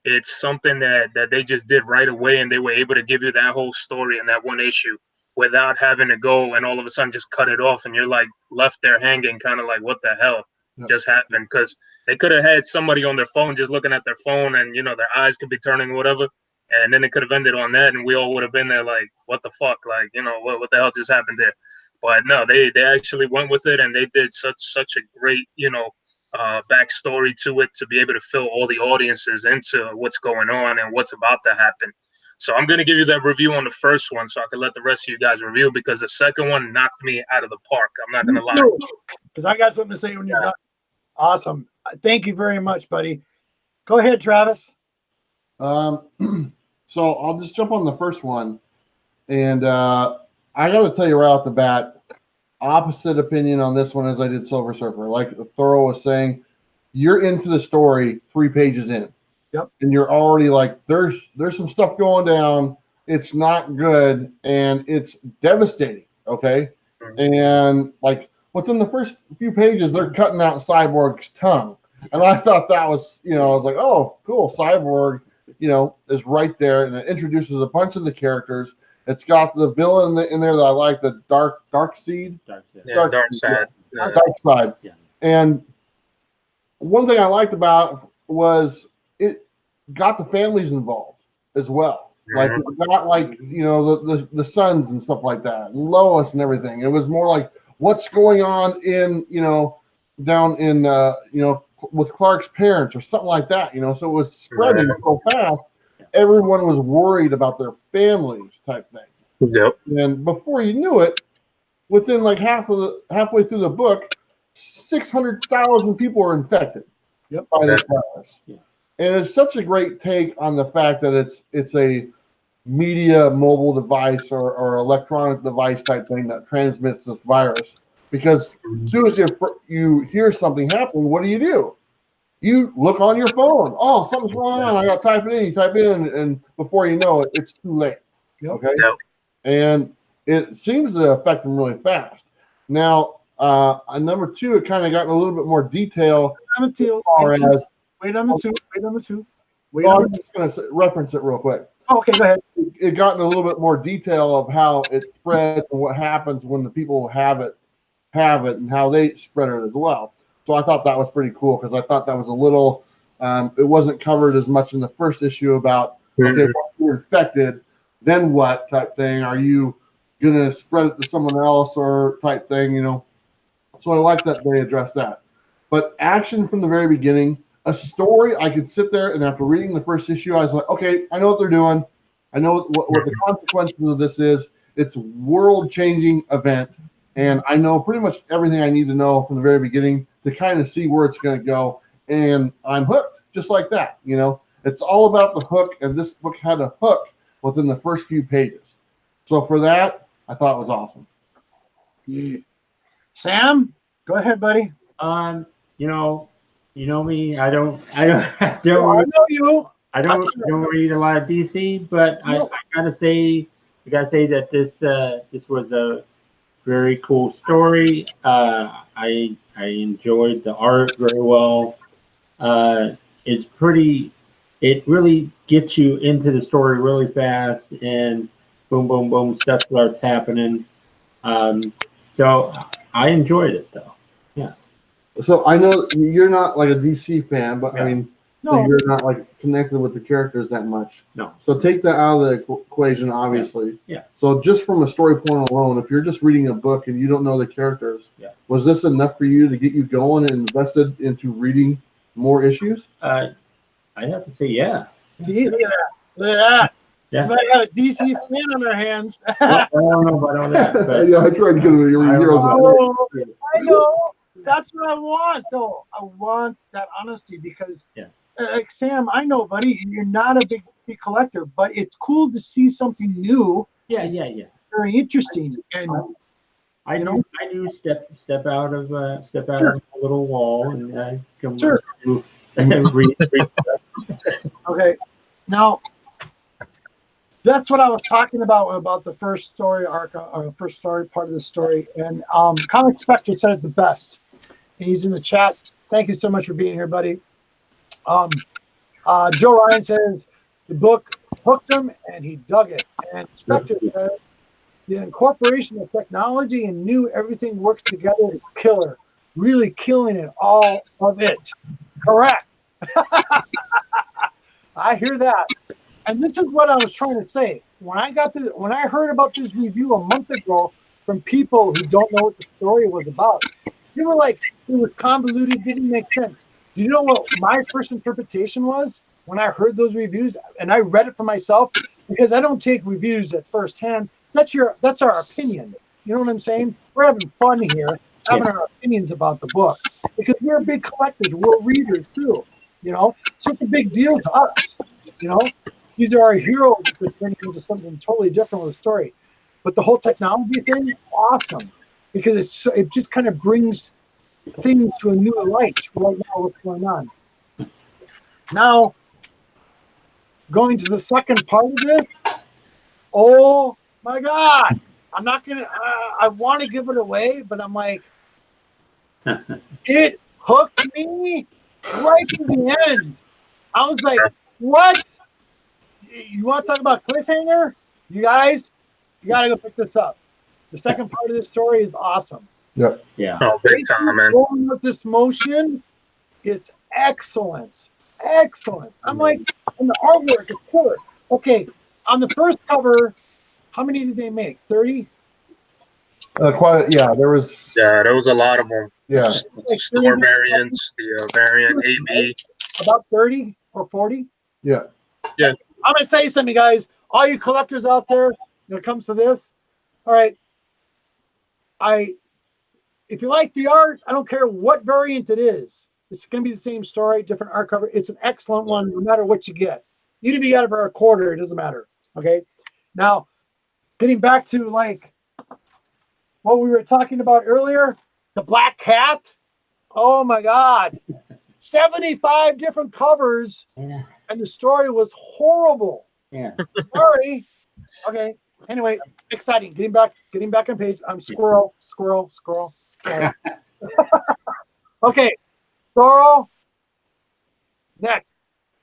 it's something that they just did right away, and they were able to give you that whole story in that one issue. without having to go and all of a sudden just cut it off, and you're like left there hanging, kind of like, what the hell just happened? Because they could have had somebody on their phone just looking at their phone, and you know their eyes could be turning, whatever, and then it could have ended on that, and we all would have been there like, what the fuck, like, you know, what the hell just happened there? But no, they actually went with it, and they did such a great, you know, backstory to it to be able to fill all the audiences into what's going on and what's about to happen. So I'm going to give you that review on the first one so I can let the rest of you guys review, because the second one knocked me out of the park. I'm not going to lie. Because I got something to say when you're done. Awesome. Thank you very much, buddy. Go ahead, Travis. So I'll just jump on the first one. And I got to tell you right off the bat, opposite opinion on this one as I did Silver Surfer. Like Thorough was saying, you're into the story 3 pages in. Yep. And you're already like, there's some stuff going down. It's not good, and it's devastating. Okay. And like within the first few pages, they're cutting out Cyborg's tongue. And I thought that was, you know, I was like, oh, cool. Cyborg, you know, is right there, and it introduces a bunch of the characters. It's got the villain in there that I like, the Dark Seed. Dark Side. Dark Side. Yeah. And one thing I liked about it was it got the families involved as well. Like it got like, you know, the sons and stuff like that, and Lois and everything. It was more like what's going on in, you know, down in you know, with Clark's parents or something like that, you know. So it was spreading so fast. Everyone was worried about their families type thing. Yep. And before you knew it, within like halfway through the book, 600,000 people were infected by this virus. Yeah. And it's such a great take on the fact that it's a media mobile device or electronic device type thing that transmits this virus. Because as soon as you hear something happening, what do? You look on your phone. Oh, something's going on. I got to type it in. You type it in, and before you know it, it's too late. Okay? Yep. And it seems to affect them really fast. Now, on number 2, it kind of got a little bit more detail. Wait on the two. I'm just going to reference it real quick. Okay, go ahead. It got in a little bit more detail of how it spreads and what happens when the people have it, and how they spread it as well. So I thought that was pretty cool, because I thought that was a little, it wasn't covered as much in the first issue about, okay, once you're infected, then what type thing? Are you going to spread it to someone else or type thing, you know? So I like that they addressed that. But action from the very beginning, a story, I could sit there, and after reading the first issue, I was like, okay, I know what they're doing. I know what the consequences of this is. It's a world-changing event, and I know pretty much everything I need to know from the very beginning to kind of see where it's going to go, and I'm hooked, just like that, you know? It's all about the hook, and this book had a hook within the first few pages. So for that, I thought it was awesome. Yeah. Sam, go ahead, buddy. You know me. I don't read a lot of DC, but I gotta say that this was a very cool story. I enjoyed the art very well. It really gets you into the story really fast, and boom, boom, boom, stuff starts happening. So I enjoyed it though. Yeah. So I know you're not like a DC fan, but I mean, so you're not like connected with the characters that much. No. So take that out of the equation, obviously. Yeah. So just from a story point alone, if you're just reading a book and you don't know the characters, was this enough for you to get you going and invested into reading more issues? I have to say, yeah. Look at that. Yeah. We got a DC fan on their hands. I don't know about all that. But yeah, I tried to get your heroes. I know. That's what I want, though. I want that honesty, because, like Sam, I know, buddy, you're not a big collector, but it's cool to see something new. Yeah. Very interesting, and I do step out of a little wall and come and read stuff. Okay, now that's what I was talking about the first story arc, or first story part of the story, and Comic Spectre said it the best. He's in the chat. Thank you so much for being here, buddy. Joe Ryan says the book hooked him and he dug it. And Spectre says The incorporation of technology and new everything works together is killer. Really killing it, all of it. Correct. I hear that. And this is what I was trying to say. When I heard about this review a month ago from people who don't know what the story was about, they were like, it was convoluted, didn't make sense. Do you know what my first interpretation was when I heard those reviews? And I read it for myself, because I don't take reviews at first hand. That's our opinion. You know what I'm saying? We're having fun here, having our opinions about the book, because we're big collectors, we're readers too. So it's a big deal to us. These are our heroes that could turn into something totally different with a story. But the whole technology thing, awesome, because it just kind of brings things to a new light right now. What's going on now? Going to the second part of this. Oh my God! I'm not gonna. I want to give it away, but I'm like, it hooked me right to the end. I was like, what? You want to talk about cliffhanger? You guys, you got to go pick this up. The second part of this story is awesome. Yep. Yeah. Oh, big time, man. Going with this motion, it's excellent. Excellent. I'm like, and the artwork is killer. Okay, on the first cover, how many did they make? 30? Yeah, there was. Yeah, there was a lot of them. Yeah. Like Store variants, the variant AB. About 30 or 40? Yeah. Yeah. I'm going to tell you something, guys. All you collectors out there, when it comes to this, all right, if you like the art, I don't care what variant it is. It's going to be the same story, different art cover. It's an excellent one, no matter what you get. Even if you got it for a quarter, it doesn't matter. Okay. Now, getting back to like what we were talking about earlier, the Black Cat. Oh my God. 75 different covers, Yeah. and the story was horrible. Yeah. Sorry. Okay. Anyway, exciting. Getting back on page. I'm squirrel. Sorry. Okay. Sorrel. Next.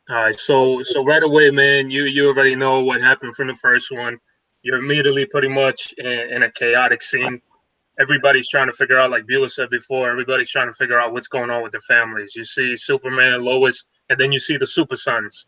All right, so right away, man, you already know what happened from the first one. You're immediately pretty much in a chaotic scene. Everybody's trying to figure out, like Beulah said before, everybody's trying to figure out what's going on with their families. You see Superman, Lois, and then you see the Super Sons,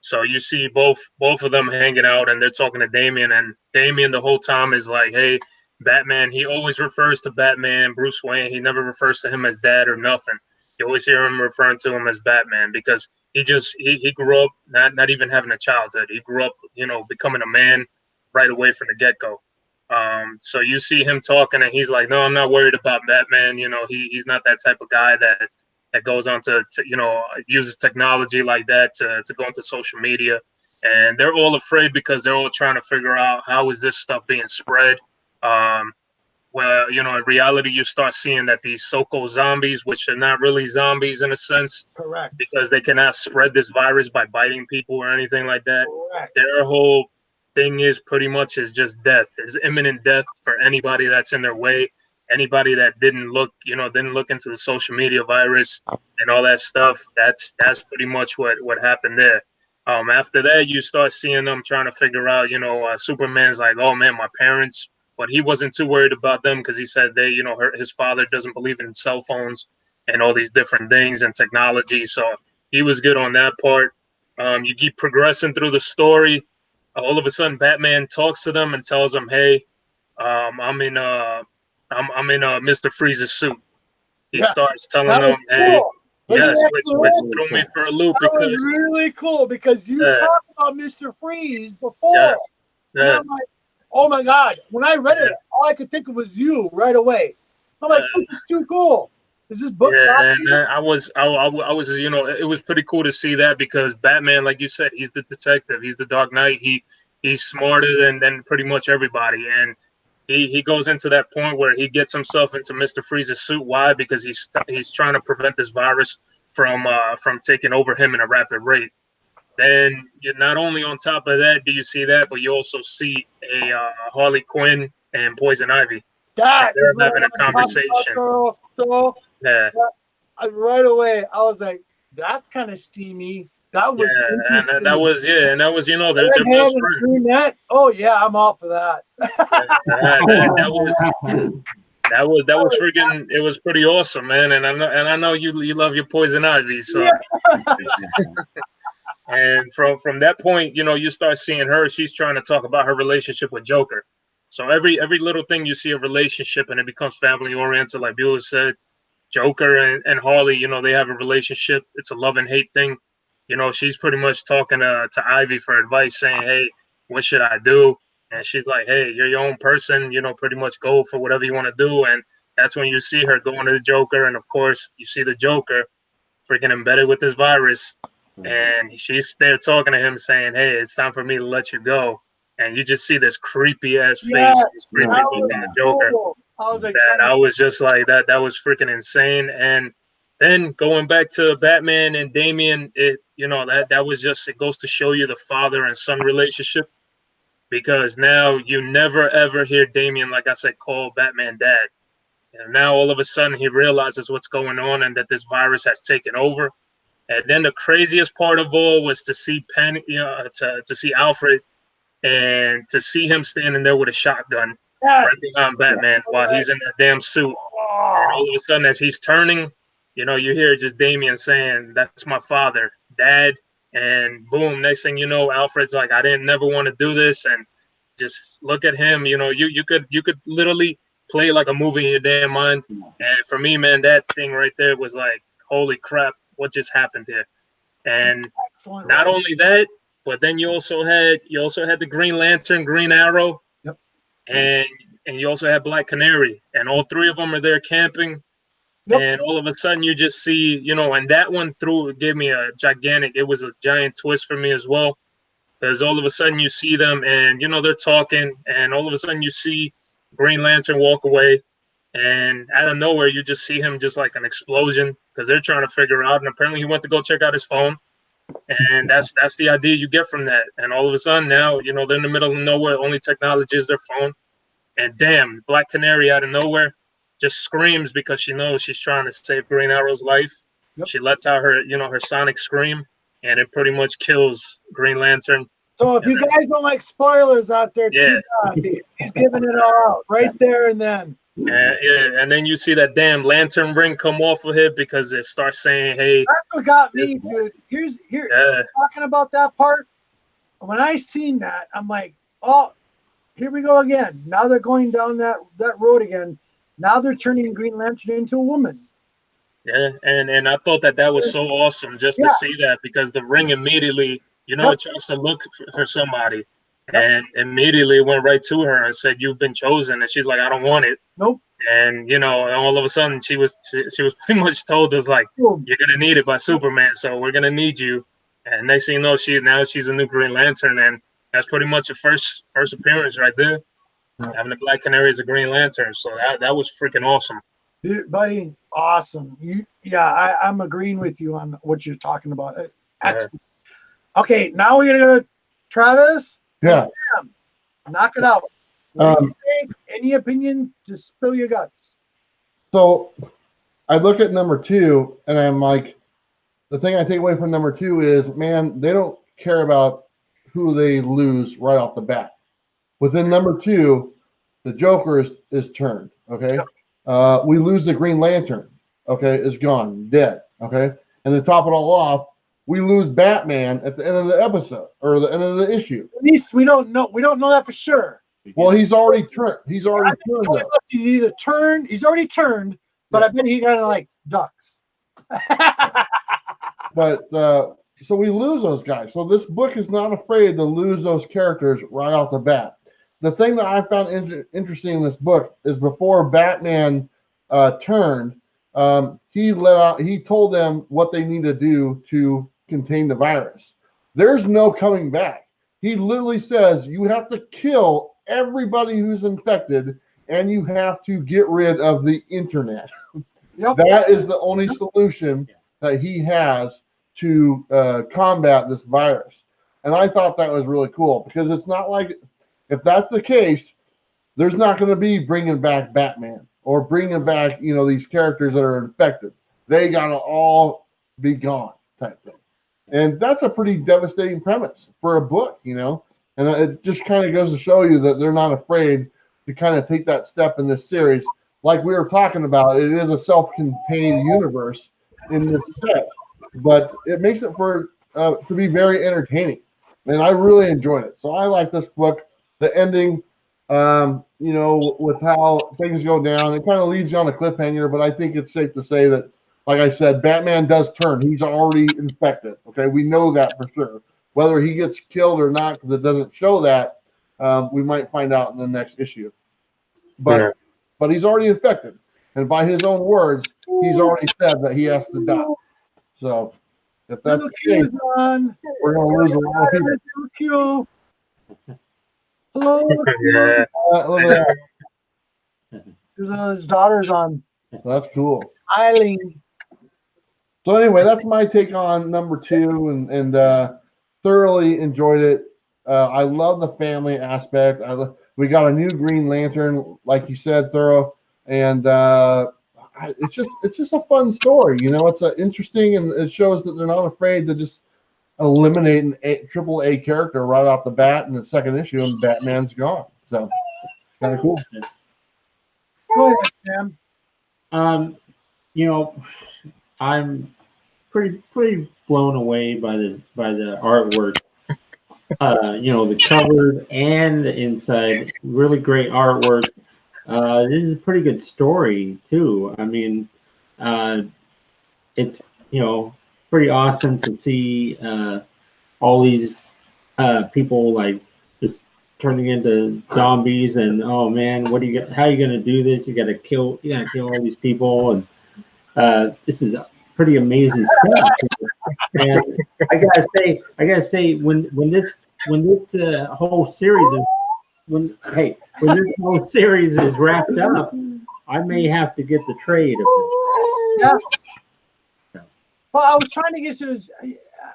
So you see both of them hanging out, and they're talking to Damian, and Damian the whole time is like, hey, Batman. He always refers to Batman, Bruce Wayne. He never refers to him as dad or nothing. You always hear him referring to him as Batman, because he grew up not even having a childhood. He grew up, becoming a man right away from the get-go. So you see him talking, and he's like, no, I'm not worried about Batman. He's not that type of guy that goes on to uses technology like that to go into social media. And they're all afraid, because they're all trying to figure out, how is this stuff being spread? Where, in reality, you start seeing that these so-called zombies, which are not really zombies in a sense, Correct. because they cannot spread this virus by biting people or anything like that. Correct. Their whole thing is pretty much is just death, is imminent death for anybody that's in their way, anybody that didn't look into the social media virus and all that stuff. That's pretty much what happened there. After that, you start seeing them trying to figure out, Superman's like, oh man, my parents. But he wasn't too worried about them, because he said his father doesn't believe in cell phones and all these different things and technology. So he was good on that part. You keep progressing through the story. All of a sudden, Batman talks to them and tells them, "Hey, I'm in Mr. Freeze's suit." He starts telling them, "Hey, yes," which threw me for a loop, that because was really cool, because you talked about Mr. Freeze before. Yes, And I'm like, oh my God. When I read it, all I could think of was you right away. I'm like, this is too cool. Is this book? Yeah, and I was, it was pretty cool to see that, because Batman, like you said, he's the detective, he's the Dark Knight. He's smarter than pretty much everybody, and he goes into that point where he gets himself into Mr. Freeze's suit. Why? Because he's trying to prevent this virus from taking over him in a rapid rate. Then you're not only on top of that, do you see that, but you also see a Harley Quinn and Poison Ivy. That they're having a conversation. So Yeah. right away, I was like, that's kind of steamy. That was and that was and that was they're Redhead best and friends. brunette. Oh yeah, I'm all for that. That was freaking. It was pretty awesome, man. And I know you love your Poison Ivy, so. And from that point, you start seeing her. She's trying to talk about her relationship with Joker. So every little thing you see a relationship, and it becomes family oriented, like Beulah said. Joker and Harley, they have a relationship. It's a love and hate thing. She's pretty much talking to Ivy for advice, saying, "Hey, what should I do?" And she's like, "Hey, you're your own person. Pretty much go for whatever you want to do." And that's when you see her going to the Joker, and of course, you see the Joker freaking embedded with this virus. And she's there talking to him, saying, "Hey, it's time for me to let you go." And you just see this creepy ass face, this creepy look on the Joker. Cool. I was like, I was just like that. That was freaking insane. And then going back to Batman and Damian, that was just, it goes to show you the father and son relationship, because now you never ever hear Damian, like I said, call Batman dad. And now all of a sudden he realizes what's going on and that this virus has taken over. And then the craziest part of all was to see to see Alfred, and to see him standing there with a shotgun right behind Batman while he's in that damn suit. And all of a sudden, as he's turning, you hear just Damian saying, "That's my father, Dad." And boom, next thing you know, Alfred's like, "I didn't never want to do this." And just look at him. You could literally play like a movie in your damn mind. And for me, man, that thing right there was like, holy crap, what just happened here? And not only that, but then you also had the Green Lantern, Green Arrow, and you also had Black Canary, and all three of them are there camping. And all of a sudden you just see, and that one gave me it was a giant twist for me as well, because all of a sudden you see them and they're talking, and all of a sudden you see Green Lantern walk away, and out of nowhere you just see him just like an explosion, because they're trying to figure out, and apparently he went to go check out his phone. And that's the idea you get from that. And all of a sudden now, they're in the middle of nowhere. Only technology is their phone. And damn, Black Canary out of nowhere just screams because she knows she's trying to save Green Arrow's life. She lets out her, her sonic scream, and it pretty much kills Green Lantern. So if you guys don't like spoilers out there, too bad. He's giving it all out right there and then. And then you see that damn lantern ring come off of it, because it starts saying, "Hey." That's what got me, dude. Talking about that part. When I seen that, I'm like, oh, here we go again. Now they're going down that road again. Now they're turning Green Lantern into a woman. Yeah, and I thought that was so awesome just to see that, because the ring immediately, it tries to look for somebody. And immediately went right to her and said, "You've been chosen." And she's like, "I don't want it." Nope. And all of a sudden she was pretty much told us like, "You're gonna need it by Superman, so we're gonna need you." And next thing you know, she's a new Green Lantern, and that's pretty much her first appearance right there. Having the Black Canary as a Green Lantern, so that was freaking awesome. Dude, buddy, awesome. I'm agreeing with you on what you're talking about. Excellent. Okay, now we're gonna go to Travis. Yeah. Sam, knock it out. What do you think? Any opinion? Just spill your guts. So I look at number 2 and I'm like, the thing I take away from number 2 is, man, they don't care about who they lose right off the bat. Within number 2, the Joker is turned. Okay. We lose the Green Lantern. Okay. Is gone, dead. Okay. And to top it all off, we lose Batman at the end of the episode, or the end of the issue. At least we don't know that for sure. Well, he's already turned. He's already turned. He's either turned. He's already turned, but I bet he kind of like ducks. But so we lose those guys. So this book is not afraid to lose those characters right off the bat. The thing that I found interesting in this book is, before Batman turned, he told them what they need to do to contain the virus. There's no coming back. He literally says you have to kill everybody who's infected, and you have to get rid of the internet. That is the only solution that he has to combat this virus. And I thought that was really cool, because it's not like, if that's the case, there's not going to be bringing back Batman or bringing back, these characters that are infected. They got to all be gone, type thing. And that's a pretty devastating premise for a book, you know. And it just kind of goes to show you that they're not afraid to kind of take that step in this series. Like we were talking about, it is a self-contained universe in this set, but it makes it for to be very entertaining. And I really enjoyed it. So I like this book. The ending, you know, with how things go down, it kind of leaves you on a cliffhanger, but I think it's safe to say that, like I said, Batman does turn. He's already infected. Okay, we know that for sure. Whether he gets killed or not, because it doesn't show that, we might find out in the next issue. But he's already infected, and by his own words, he's already said that he has to die. So if that's the case, we're going to lose a lot of people. Hello. Yeah. Look at that. His daughter's on. That's cool. Eileen. So anyway, that's my take on number 2, and thoroughly enjoyed it. I love the family aspect. We got a new Green Lantern, like you said, Thorough, and it's just a fun story. You know, it's interesting, and it shows that they're not afraid to just eliminate an AAA character right off the bat in the second issue, and Batman's gone. So kind of cool. Go ahead, Sam. You know, I'm pretty blown away by the artwork. You know, the cover and the inside, really great artwork. This is a pretty good story too. I mean, it's, you know, pretty awesome to see all these people like just turning into zombies, and oh man, how are you gonna do this? You gotta kill all these people, and this is pretty amazing stuff. And I gotta say, when this whole series is when this whole series is wrapped up, I may have to get the trade of it. Yeah. Well, I was trying to get to,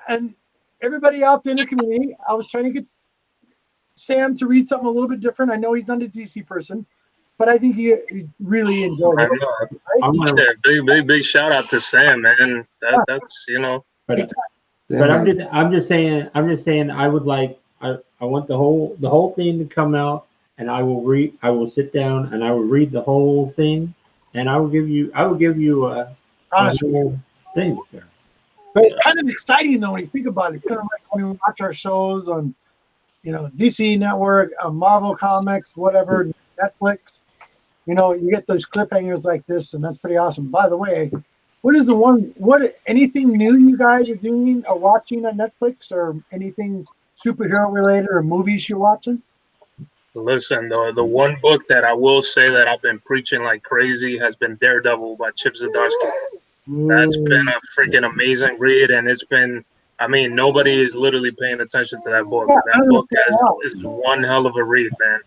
and everybody out there in the community, I was trying to get Sam to read something a little bit different. I know he's not a DC person, but I think he really enjoyed it. Right? Big shout out to Sam, man. That's, you know. But I'm just saying I would like, I want the whole thing to come out, and I will sit down and I will read the whole thing, and I will give you a whole thing there. But it's kind of exciting though when you think about it. It's kind of like when we watch our shows on, you know, DC Network, Marvel Comics, whatever, Netflix. You know, you get those cliffhangers like this, and that's pretty awesome. By the way, anything new you guys are doing or watching on Netflix, or anything superhero related or movies you're watching? Listen, the one book that I will say that I've been preaching like crazy has been Daredevil by Chip Zdarsky. That's been a freaking amazing read, and it's been, I mean, nobody is literally paying attention to that book. That book is one hell of a read, man.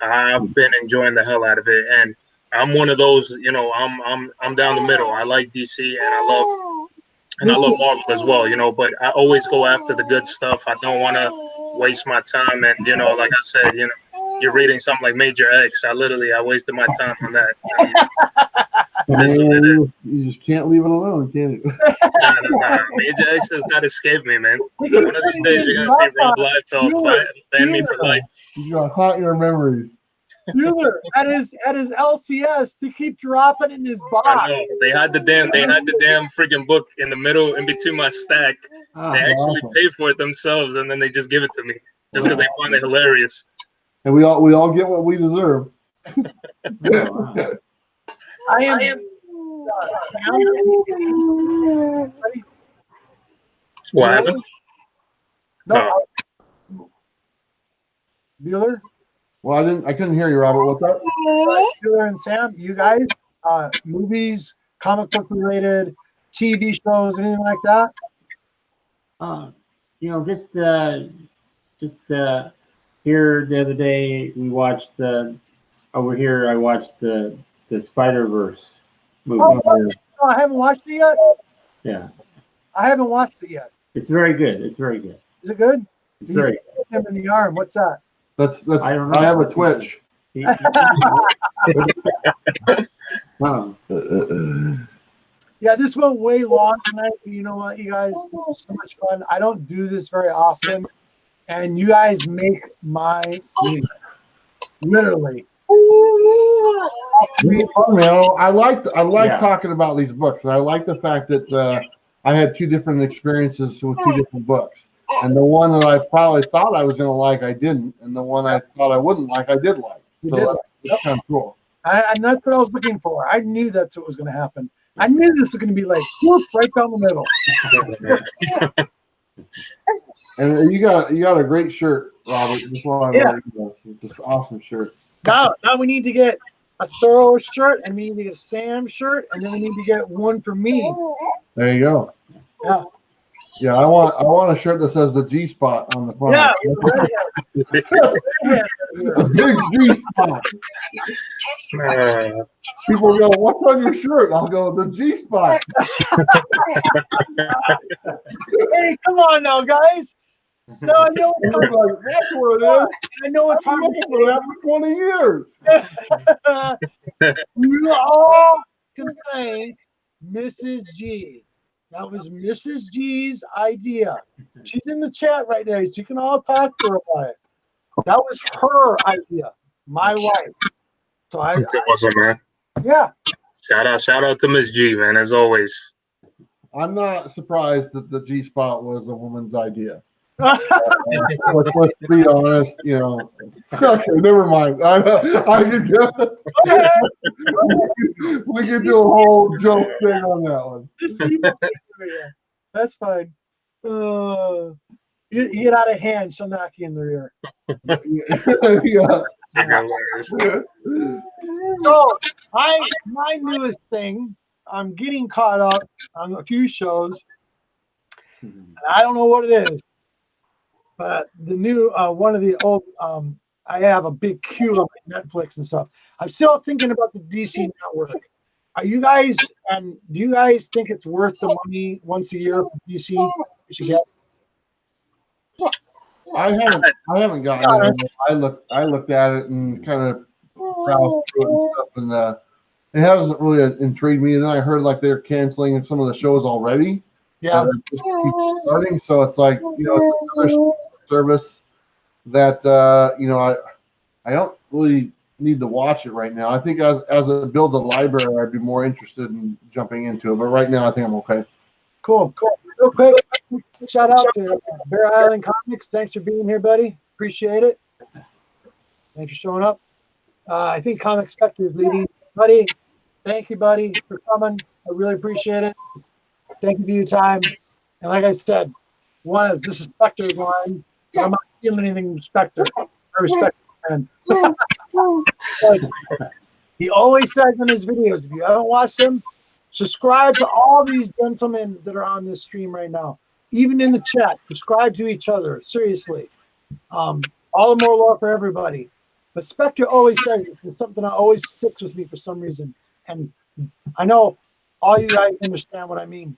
I've been enjoying the hell out of it, and I'm one of those, you know, I'm down the middle. I like DC, and I love Marvel as well, you know, but I always go after the good stuff. I don't want to waste my time, and, you know, like I said, you know, you're reading something like Major X. I wasted my time on that. You just can't leave it alone, can you? Nah. Major X does not escape me, man. One of these days you're gonna see Rob Liefeld ban me for life. You're gonna haunt your memories. Mueller at his LCS to keep dropping in his box. I know. They had the damn freaking book in the middle, in between my stack. They actually pay for it themselves, and then they just give it to me just because they find it hilarious. And we all get what we deserve. I am. What happened? No. Bueller? Well, I couldn't hear you, Robert. What's up? Bueller and Sam, you guys, movies, comic book related, TV shows, anything like that? You know, just here the other day we watched over here. I watched the Spider-Verse movie. Oh, I haven't watched it yet. Yeah, I haven't watched it yet. It's very good. It's very good. Is it good? It's very good. Him in the arm. What's that? That's I don't know. I have a Twitch. Yeah, this went way long tonight. You know what, you guys? It was so much fun. I don't do this very often, and you guys make my week. Literally. Fun, man. I like Yeah. talking about these books, and I like the fact that I had two different experiences with two different books. And the one that I probably thought I was going to like, I didn't, and the one I thought I wouldn't like, I did like. You So did. that's kind of cool. And that's what I was looking for. I knew that's what was going to happen. I knew this was going to be like whoop, right down the middle. And you got a great shirt, Robert. Just want to let you know. It's just awesome shirt. Now we need to get a Thorough shirt, and we need to get a Sam shirt, and then we need to get one for me. There you go. Yeah. Yeah, I want a shirt that says the G spot on the front. Yeah. A big G spot. People go, "What's on your shirt?" I'll go, "The G spot." Hey, come on now, guys. No, I know it's hard. Like, that's what it is. I know it's I've hard. been looking for that for 20 years. We all can thank Mrs. G. That was Mrs. G's idea. She's in the chat right now. So you can all talk to her about it. That was her idea, my wife. So That's awesome, man. Yeah. Shout out to Miss G, man, as always. I'm not surprised that the G spot was a woman's idea. Let's be honest, you know. Okay, never mind. I can do we can do a whole joke thing on that one. That's fine. You get out of hand, she'll knock you in the rear. Yeah. So my newest thing, I'm getting caught up on a few shows. And I don't know what it is. But the new one of the old I have a big queue of Netflix and stuff. I'm still thinking about the DC network. Are you guys do you guys think it's worth the money once a year for DC you should get? I haven't gotten it. I looked at it and kind of browsed through it and stuff, and it hasn't really intrigued me. And then I heard like they're canceling some of the shows already. Yeah. Just keep starting, so it's like, you know, it's another service that you know, I don't really need to watch it right now. I think as it builds a library, I'd be more interested in jumping into it. But right now, I think I'm okay. Cool. Real quick, shout out to Bear Island Comics. Thanks for being here, buddy. Appreciate it. Thanks for showing up. I think Comic Spectre is leading. Buddy, thank you, buddy, for coming. I really appreciate it. Thank you for your time. And like I said, this is Spectre's line. But I'm not feeling anything from Spectre. I respect him. He always says in his videos, if you haven't watched them, subscribe to all these gentlemen that are on this stream right now. Even in the chat, subscribe to each other. Seriously. All the more love for everybody. But Spectre always says it's something that always sticks with me for some reason. And I know all you guys understand what I mean.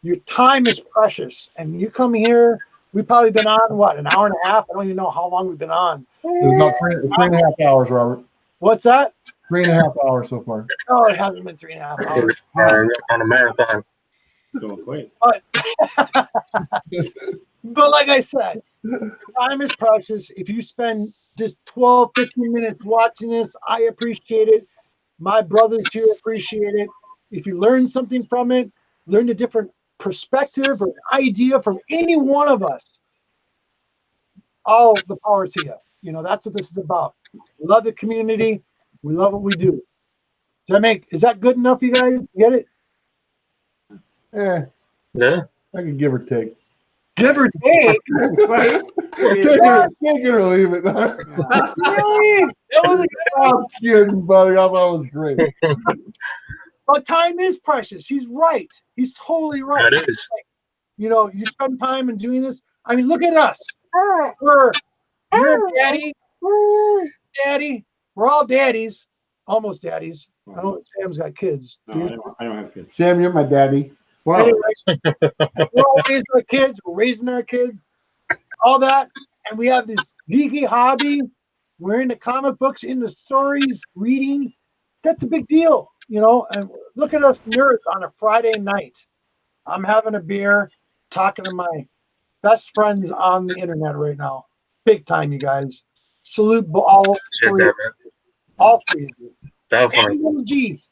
Your time is precious. And you come here, we've probably been on, what, an hour and a half? I don't even know how long we've been on. It's about three and a half hours, Robert. What's that? 3.5 hours so far. No, it hasn't been 3.5 hours. On a marathon. Don't quit. But like I said, time is precious. If you spend just 12, 15 minutes watching this, I appreciate it. My brothers here appreciate it. If you learn something from it, learn a different perspective or idea from any one of us, all the power to you. You know, that's what this is about. We love the community. We love what we do. Is that good enough, you guys? Get it? Yeah. I can give or take. Give or take? Take it or leave it. Really? That was a good I'm kidding, buddy. I thought it was great. But time is precious. He's right. He's totally right. That is. Like, you know, you spend time in doing this. I mean, look at us. You're a daddy. Daddy. We're all daddies. Almost daddies. I don't know if Sam's got kids. No, I don't have kids. Sam, you're my daddy. Wow. Anyway, we're all raising our kids. We're raising our kids. All that. And we have this geeky hobby. We're into comic books, into stories, reading. That's a big deal. you know, and look at us nerds on a Friday night. I'm having a beer, talking to my best friends on the internet right now. Big time, you guys. Salute all Shit, three, that, man. all three of you. Definitely. And little G.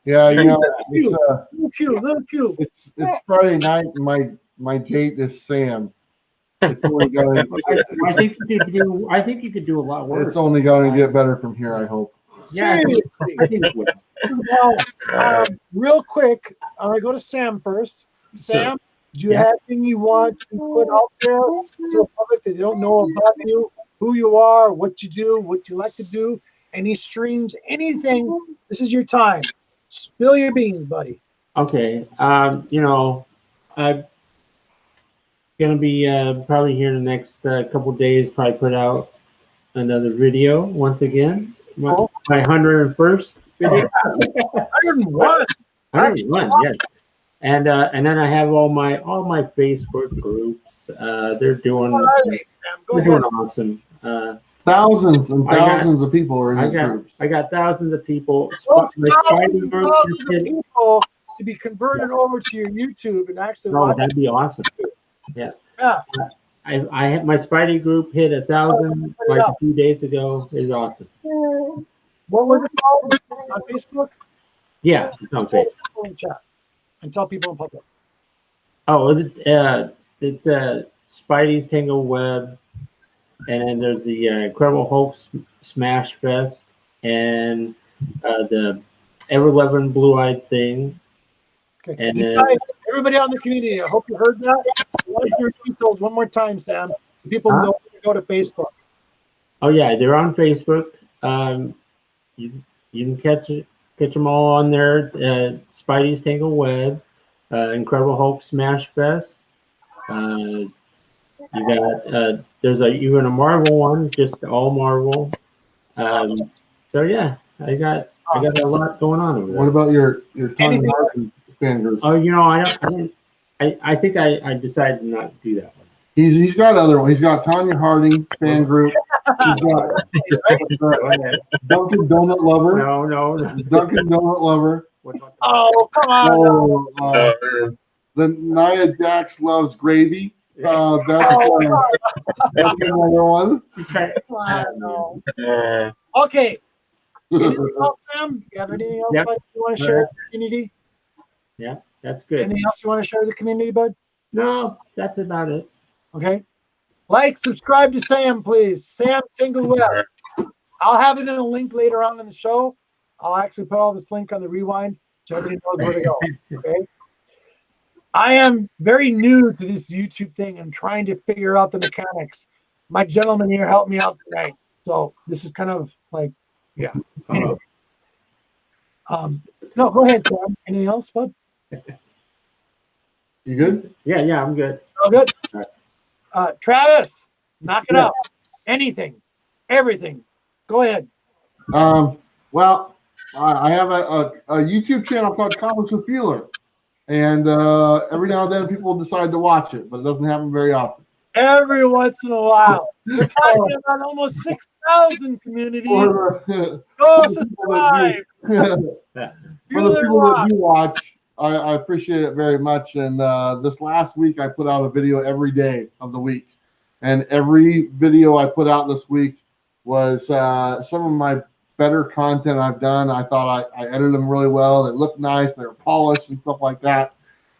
Yeah, you know, Little Q. it's Friday night. And my date is Sam. It's only going. I think you could do a lot worse. It's only going to get better from here. I hope. Yeah, Seriously. I think it would. Well, real quick, I'm gonna go to Sam first. Sam, do you have anything you want to put out there to the public that they don't know about you, who you are, what you do, what you like to do, any streams, anything? This is your time. Spill your beans, buddy. Okay. You know, I'm gonna be probably here in the next couple days. Probably put out another video once again. My 101st video. 101. 101, yes. And then I have all my Facebook groups. They're doing awesome. Thousands and thousands of people are in these groups. I got thousands of people. Thousands of people to be converted over to your YouTube and actually watch. That'd be awesome. Yeah. Yeah. I had my Spidey group hit 1,000 like a few days ago. It's awesome. What was it called on Facebook? Yeah, it's on Facebook. In chat and tell people in public. Oh, it's Spidey's Tangle Web, and then there's the Incredible Hulk Smash Fest, and the Ever-Loving Blue-Eyed Thing. Okay. And everybody out in the community, I hope you heard that. I want to repeat those one more time, Sam, so people know to go to Facebook. Oh yeah, they're on Facebook. You can catch them all on there. Spidey's Tangle Web, Incredible Hulk Smash Fest. You got there's even a Marvel one, just all Marvel. So yeah, I got a lot going on over there. What about your Tony Martin fan group? Oh, you know, I think I decided not to do that one. He's got other ones. He's got Tanya Harding fan group. He's got Dunkin' Donut Lover. No. Dunkin' Donut Lover. Oh, come on. The Nia Jax Loves Gravy. That's another one. Okay. Anything else, Sam? You have anything else you want to share with the community? Yeah, that's good. Anything else you want to share with the community, bud? No, that's about it. Okay. Like, subscribe to Sam, please. Sam Tangle Web. I'll have it in a link later on in the show. I'll actually put all this link on the rewind so everybody knows where to go. Okay. I am very new to this YouTube thing and trying to figure out the mechanics. My gentleman here helped me out tonight. So this is kind of like, yeah. Anyway. No, go ahead, Sam. Anything else, bud? You good? Yeah, I'm good. All good. Travis, knock it out. Anything, everything. Go ahead. Well, I have a YouTube channel called Comics with Feeler, and every now and then people decide to watch it, but it doesn't happen very often. Every once in a while. We're talking about almost 6,000 community. Go subscribe. For the people that do watch, I appreciate it very much. And this last week, I put out a video every day of the week. And every video I put out this week was some of my better content I've done. I thought I edited them really well. They looked nice. They were polished and stuff like that.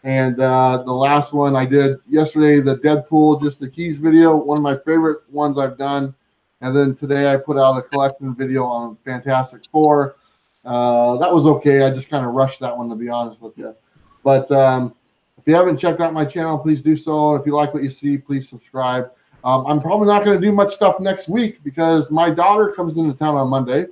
And the last one I did yesterday, the Deadpool, just the keys video, one of my favorite ones I've done. And then today I put out a collection video on Fantastic Four. That was okay. I just kind of rushed that one, to be honest with you. But if you haven't checked out my channel, please do so. If you like what you see, please subscribe. I'm probably not going to do much stuff next week because my daughter comes into town on Monday.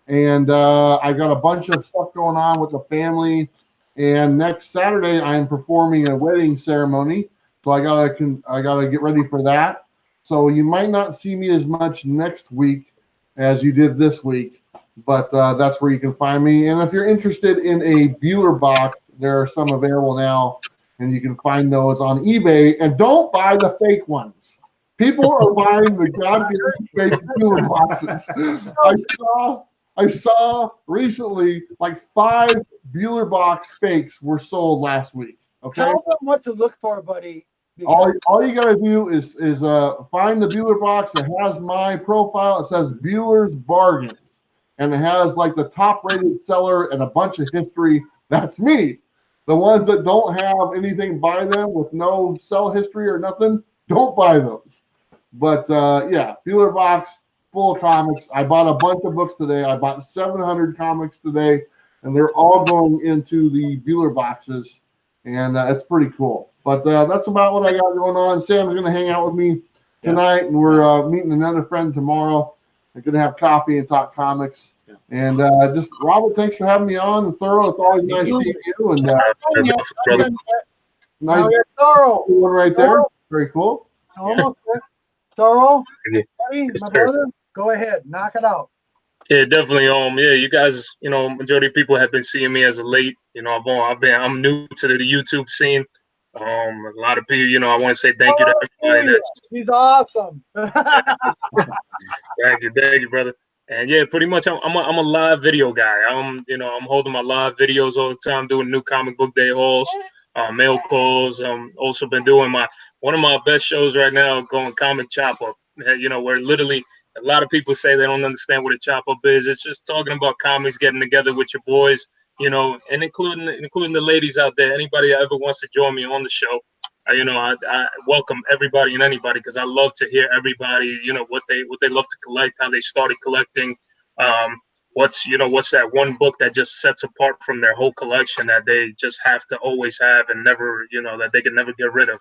And I've got a bunch of stuff going on with the family. And next Saturday, I'm performing a wedding ceremony. So I gotta get ready for that. So you might not see me as much next week as you did this week. But that's where you can find me. And if you're interested in a Bueller box, there are some available now, and you can find those on eBay. And don't buy the fake ones. People are buying the goddamn fake Bueller boxes. I saw recently like 5 Bueller box fakes were sold last week. Okay. Tell them what to look for, buddy. All you gotta do is find the Bueller box that has my profile. It says Bueller's Bargains, and it has like the top rated seller and a bunch of history. That's me. The ones that don't have anything by them with no sell history or nothing, don't buy those. But yeah, Bueller box full of comics. I bought a bunch of books today. I bought 700 comics today, and they're all going into the Bueller boxes, and it's pretty cool. But that's about what I got going on. Sam's going to hang out with me tonight, and we're meeting another friend tomorrow. We're going to have coffee and talk comics. Yeah. And just, Robert, thanks for having me on. Thorough, it's always nice seeing you. And nice Thorough one right there. Very cool. Almost there. Thorough, buddy, my brother, go ahead, knock it out. Yeah, definitely. Yeah, you guys, majority of people have been seeing me as a late. I'm new to the YouTube scene. A lot of people, I want to say thank you to everybody. He's awesome. Thank you, brother. And yeah, pretty much, I'm a live video guy. I'm holding my live videos all the time, doing new comic book day hauls, mail calls. Also been doing one of my best shows right now, going Comic Chop Up. Where literally a lot of people say they don't understand what a chop up is. It's just talking about comics, getting together with your boys, and including the ladies out there. Anybody that ever wants to join me on the show, I welcome everybody and anybody, because I love to hear everybody, what they love to collect, how they started collecting, what's that one book that just sets apart from their whole collection that they just have to always have and never, that they can never get rid of.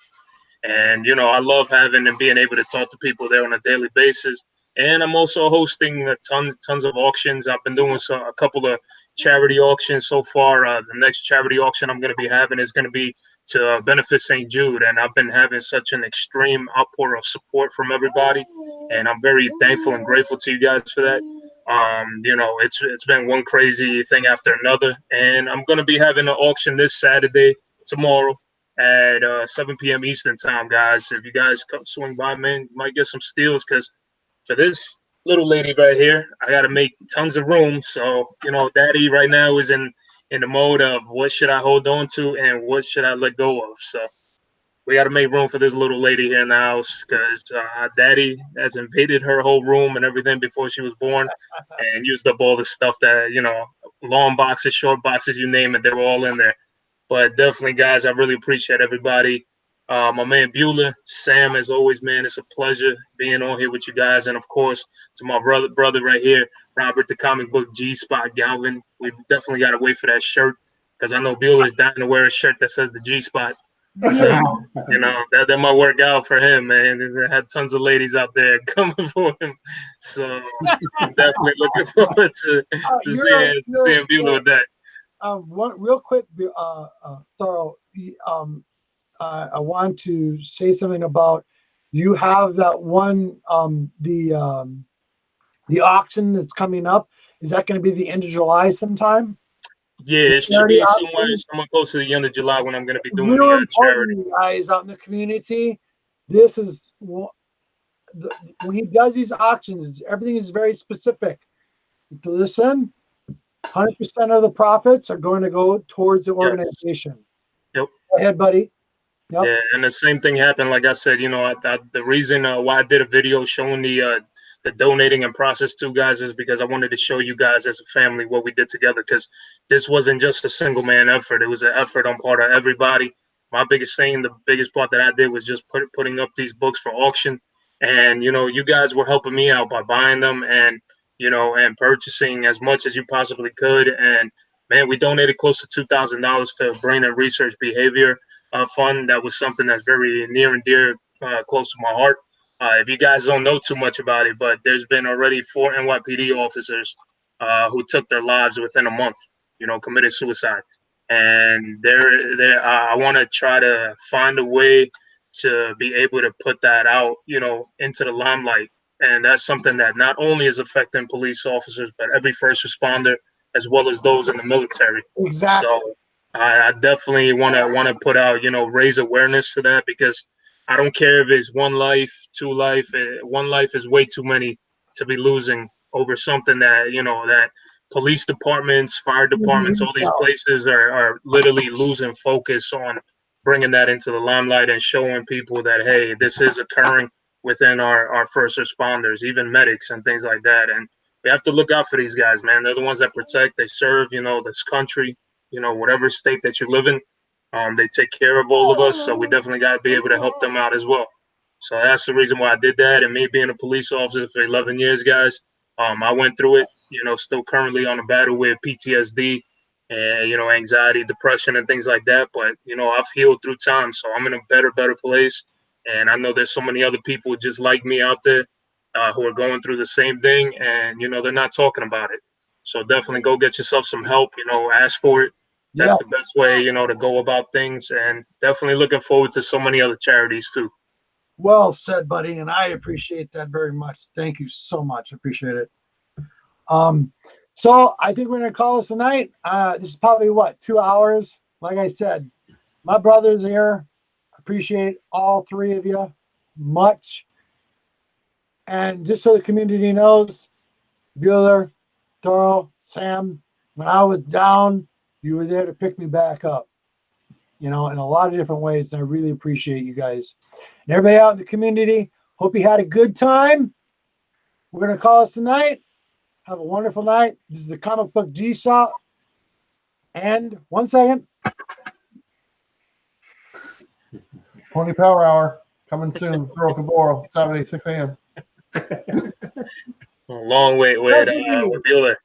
And I love having and being able to talk to people there on a daily basis. And I'm also hosting tons of auctions. I've been doing a couple of charity auctions so far. The next charity auction I'm going to be having is going to be to benefit St. Jude, and I've been having such an extreme outpour of support from everybody, and I'm very thankful and grateful to you guys for that. It's been one crazy thing after another, and I'm going to be having an auction this Saturday, tomorrow, at 7 p.m. Eastern time, guys. If you guys come swing by, man, you might get some steals, because for this little lady right here, I got to make tons of room. So, Daddy right now is in the mode of what should I hold on to and what should I let go of. So we got to make room for this little lady here in the house, because Daddy has invaded her whole room and everything before she was born, and used up all the stuff that, long boxes, short boxes, you name it, they were all in there. But definitely, guys, I really appreciate everybody. My man Bueller, Sam, as always, man, it's a pleasure being on here with you guys. And of course, to my brother right here, Robert, the comic book G-Spot Galvin. We've definitely got to wait for that shirt, because I know Bueller is dying to wear a shirt that says the G-Spot. So, that might work out for him, man. They had tons of ladies out there coming for him. So I'm definitely looking forward to seeing Bueller with that. One real quick, Thorough. I want to say something about, you have that one, the auction that's coming up. Is that going to be the end of July sometime? Yeah, it should be somewhere close to the end of July when I'm going to be doing the charity. Guys out in the community, this is when he does these auctions, everything is very specific. Listen, 100% of the profits are going to go towards the organization. Yep. Go ahead, buddy. Yep. Yeah, and the same thing happened. Like I said, the reason why I did a video showing the donating and process too, guys, is because I wanted to show you guys as a family what we did together, because this wasn't just a single man effort. It was an effort on part of everybody. My biggest thing, the biggest part that I did was just putting up these books for auction. And, you guys were helping me out by buying them and, and purchasing as much as you possibly could. And, man, we donated close to $2,000 to Brain and Research Behavior Fund. That was something that's very near and dear, close to my heart. If you guys don't know too much about it, but there's been already 4 NYPD officers who took their lives within a month, committed suicide. And I want to try to find a way to be able to put that out, into the limelight. And that's something that not only is affecting police officers, but every first responder, as well as those in the military. Exactly. So I definitely want to put out, raise awareness to that, because I don't care if it's one life, two life. One life is way too many to be losing over something that, police departments, fire departments, all these places are literally losing focus on bringing that into the limelight and showing people that, hey, this is occurring within our first responders, even medics and things like that. And we have to look out for these guys, man. They're the ones that protect, they serve, you know, this country, you know, whatever state that you live in. They take care of all of us, so we definitely got to be able to help them out as well. So that's the reason why I did that. And me being a police officer for 11 years, guys, I went through it, you know, still currently on a battle with PTSD and, you know, anxiety, depression, and things like that. But, you know, I've healed through time, so I'm in a better place. And I know there's so many other people just like me out there who are going through the same thing, and, you know, they're not talking about it. So definitely go get yourself some help, you know, ask for it. That's the best way, you know, to go about things. And definitely looking forward to so many other charities too. Well said, buddy. And I appreciate that very much. Thank you so much. I appreciate it. So I think we're going to call this a night. This is probably what, 2 hours? Like I said, my brother's here. Appreciate all three of you much. And just so the community knows, Bueller, Toro, Sam, when I was down, you were there to pick me back up, you know, in a lot of different ways. And I really appreciate you guys. And everybody out in the community, hope you had a good time. We're going to call us tonight. Have a wonderful night. This is the Comic Book G-Saw. And 1 second. Pony Power Hour coming soon. Throw Caboro, Saturday, 6 a.m. A long wait with Bueller.